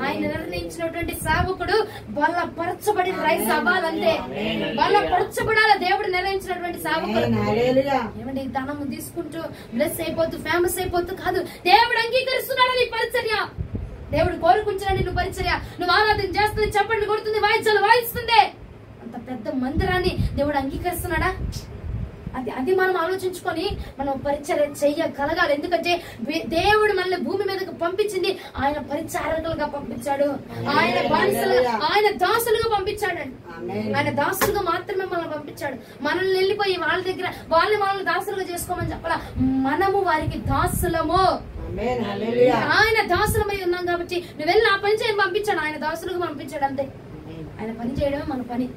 ఆయన నిర్ణయించినటువంటి సేవకుడు బలపరచబడి రైస్ అవ్వాలంటే బలపరచబడాలి. దేవుడు నిర్ణయించినటువంటి సేవకుడు ఏమంటే ధనము తీసుకుంటూ బ్లెస్ అయిపోతూ ఫేమస్ అయిపోతూ కాదు. దేవుడు అంగీకరిస్తున్నాడు నీ పరిచర్య, దేవుడు కోరుకుంటున్నాడు నువ్వు పరిచర్య. నువ్వు ఆరాధన చేస్తుంది, చప్పట్లు కొడుతుంది, వాయిద్యాలు వాయిస్తుంది, అంత పెద్ద మందిరాన్ని దేవుడు అంగీకరిస్తున్నాడా? అది మనం ఆలోచించుకొని మనం పరిచర్య చెయ్యగలగాలి. ఎందుకంటే దేవుడు మనల్ని భూమి మీదకి పంపించింది ఆయన పరిచారకులుగా పంపించాడు, ఆయన దాసులుగా పంపించాడండి. ఆయన దాసులుగా మాత్రమే మనల్ని పంపించాడు. మనల్ని వెళ్ళిపోయి వాళ్ళ దగ్గర మనల్ని దాసులుగా చేసుకోమని చెప్పాలా. మనము వారికి దాసులము. ఆయన దాసులమై ఉన్నాం కాబట్టి నువ్వు వెళ్ళి ఆ పని చేయని పంపించాడు, ఆయన దాసులుగా పంపించాడు. అంతే, ఆయన పని చేయడమే మన పని.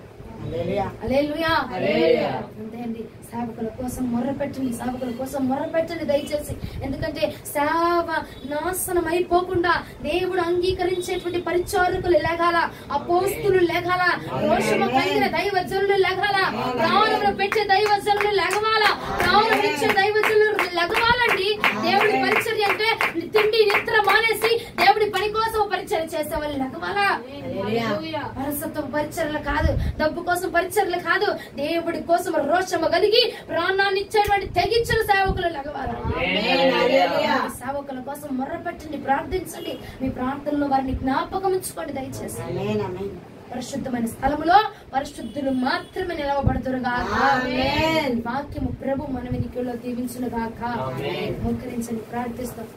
అంతే అండి. సేవకుల కోసం మొర్ర పెట్టండి దయచేసి. ఎందుకంటే సేవ నాశనం అయిపోకుండా దేవుడు అంగీకరించేటువంటి పరిచారకులు లేగాల, అపోస్తులు లేగాల, రోషము కలిగిన దైవజనులు లేగాల, ప్రాణములు పెట్టే దైవజనులు లెగవాలా, ప్రాణం ఇచ్చే దైవజనులు లెగవాలండి. దేవుడి పరిచర్య అంటే తిండి నిద్ర మానేసి దేవుడి పని కోసం పరిచర్య చేసే వాళ్ళు లెగవాలా. పరసత్వ పరిచర్యలు కాదు, డబ్బు కోసం పరిచర్యలు కాదు, దేవుడి కోసం రోషము కలిగి ప్రాణాన్ని ఇచ్చేటువంటి తెగించిన సేవకులు లెగవాలా. సేవకుల కోసం మొర్ర పెట్టండి, ప్రార్థించండి. మీ ప్రార్థనలో వారిని జ్ఞాపకం ఉంచుకోండి దయచేసి. పరిశుద్ధమైన స్థలములో పరిశుద్ధులు మాత్రమే నిలవబడుతురుగాక. వాక్యము ప్రభు మన వెనుకలో దీవించునుగాక. మోకరించండి, ప్రార్థిస్తాం.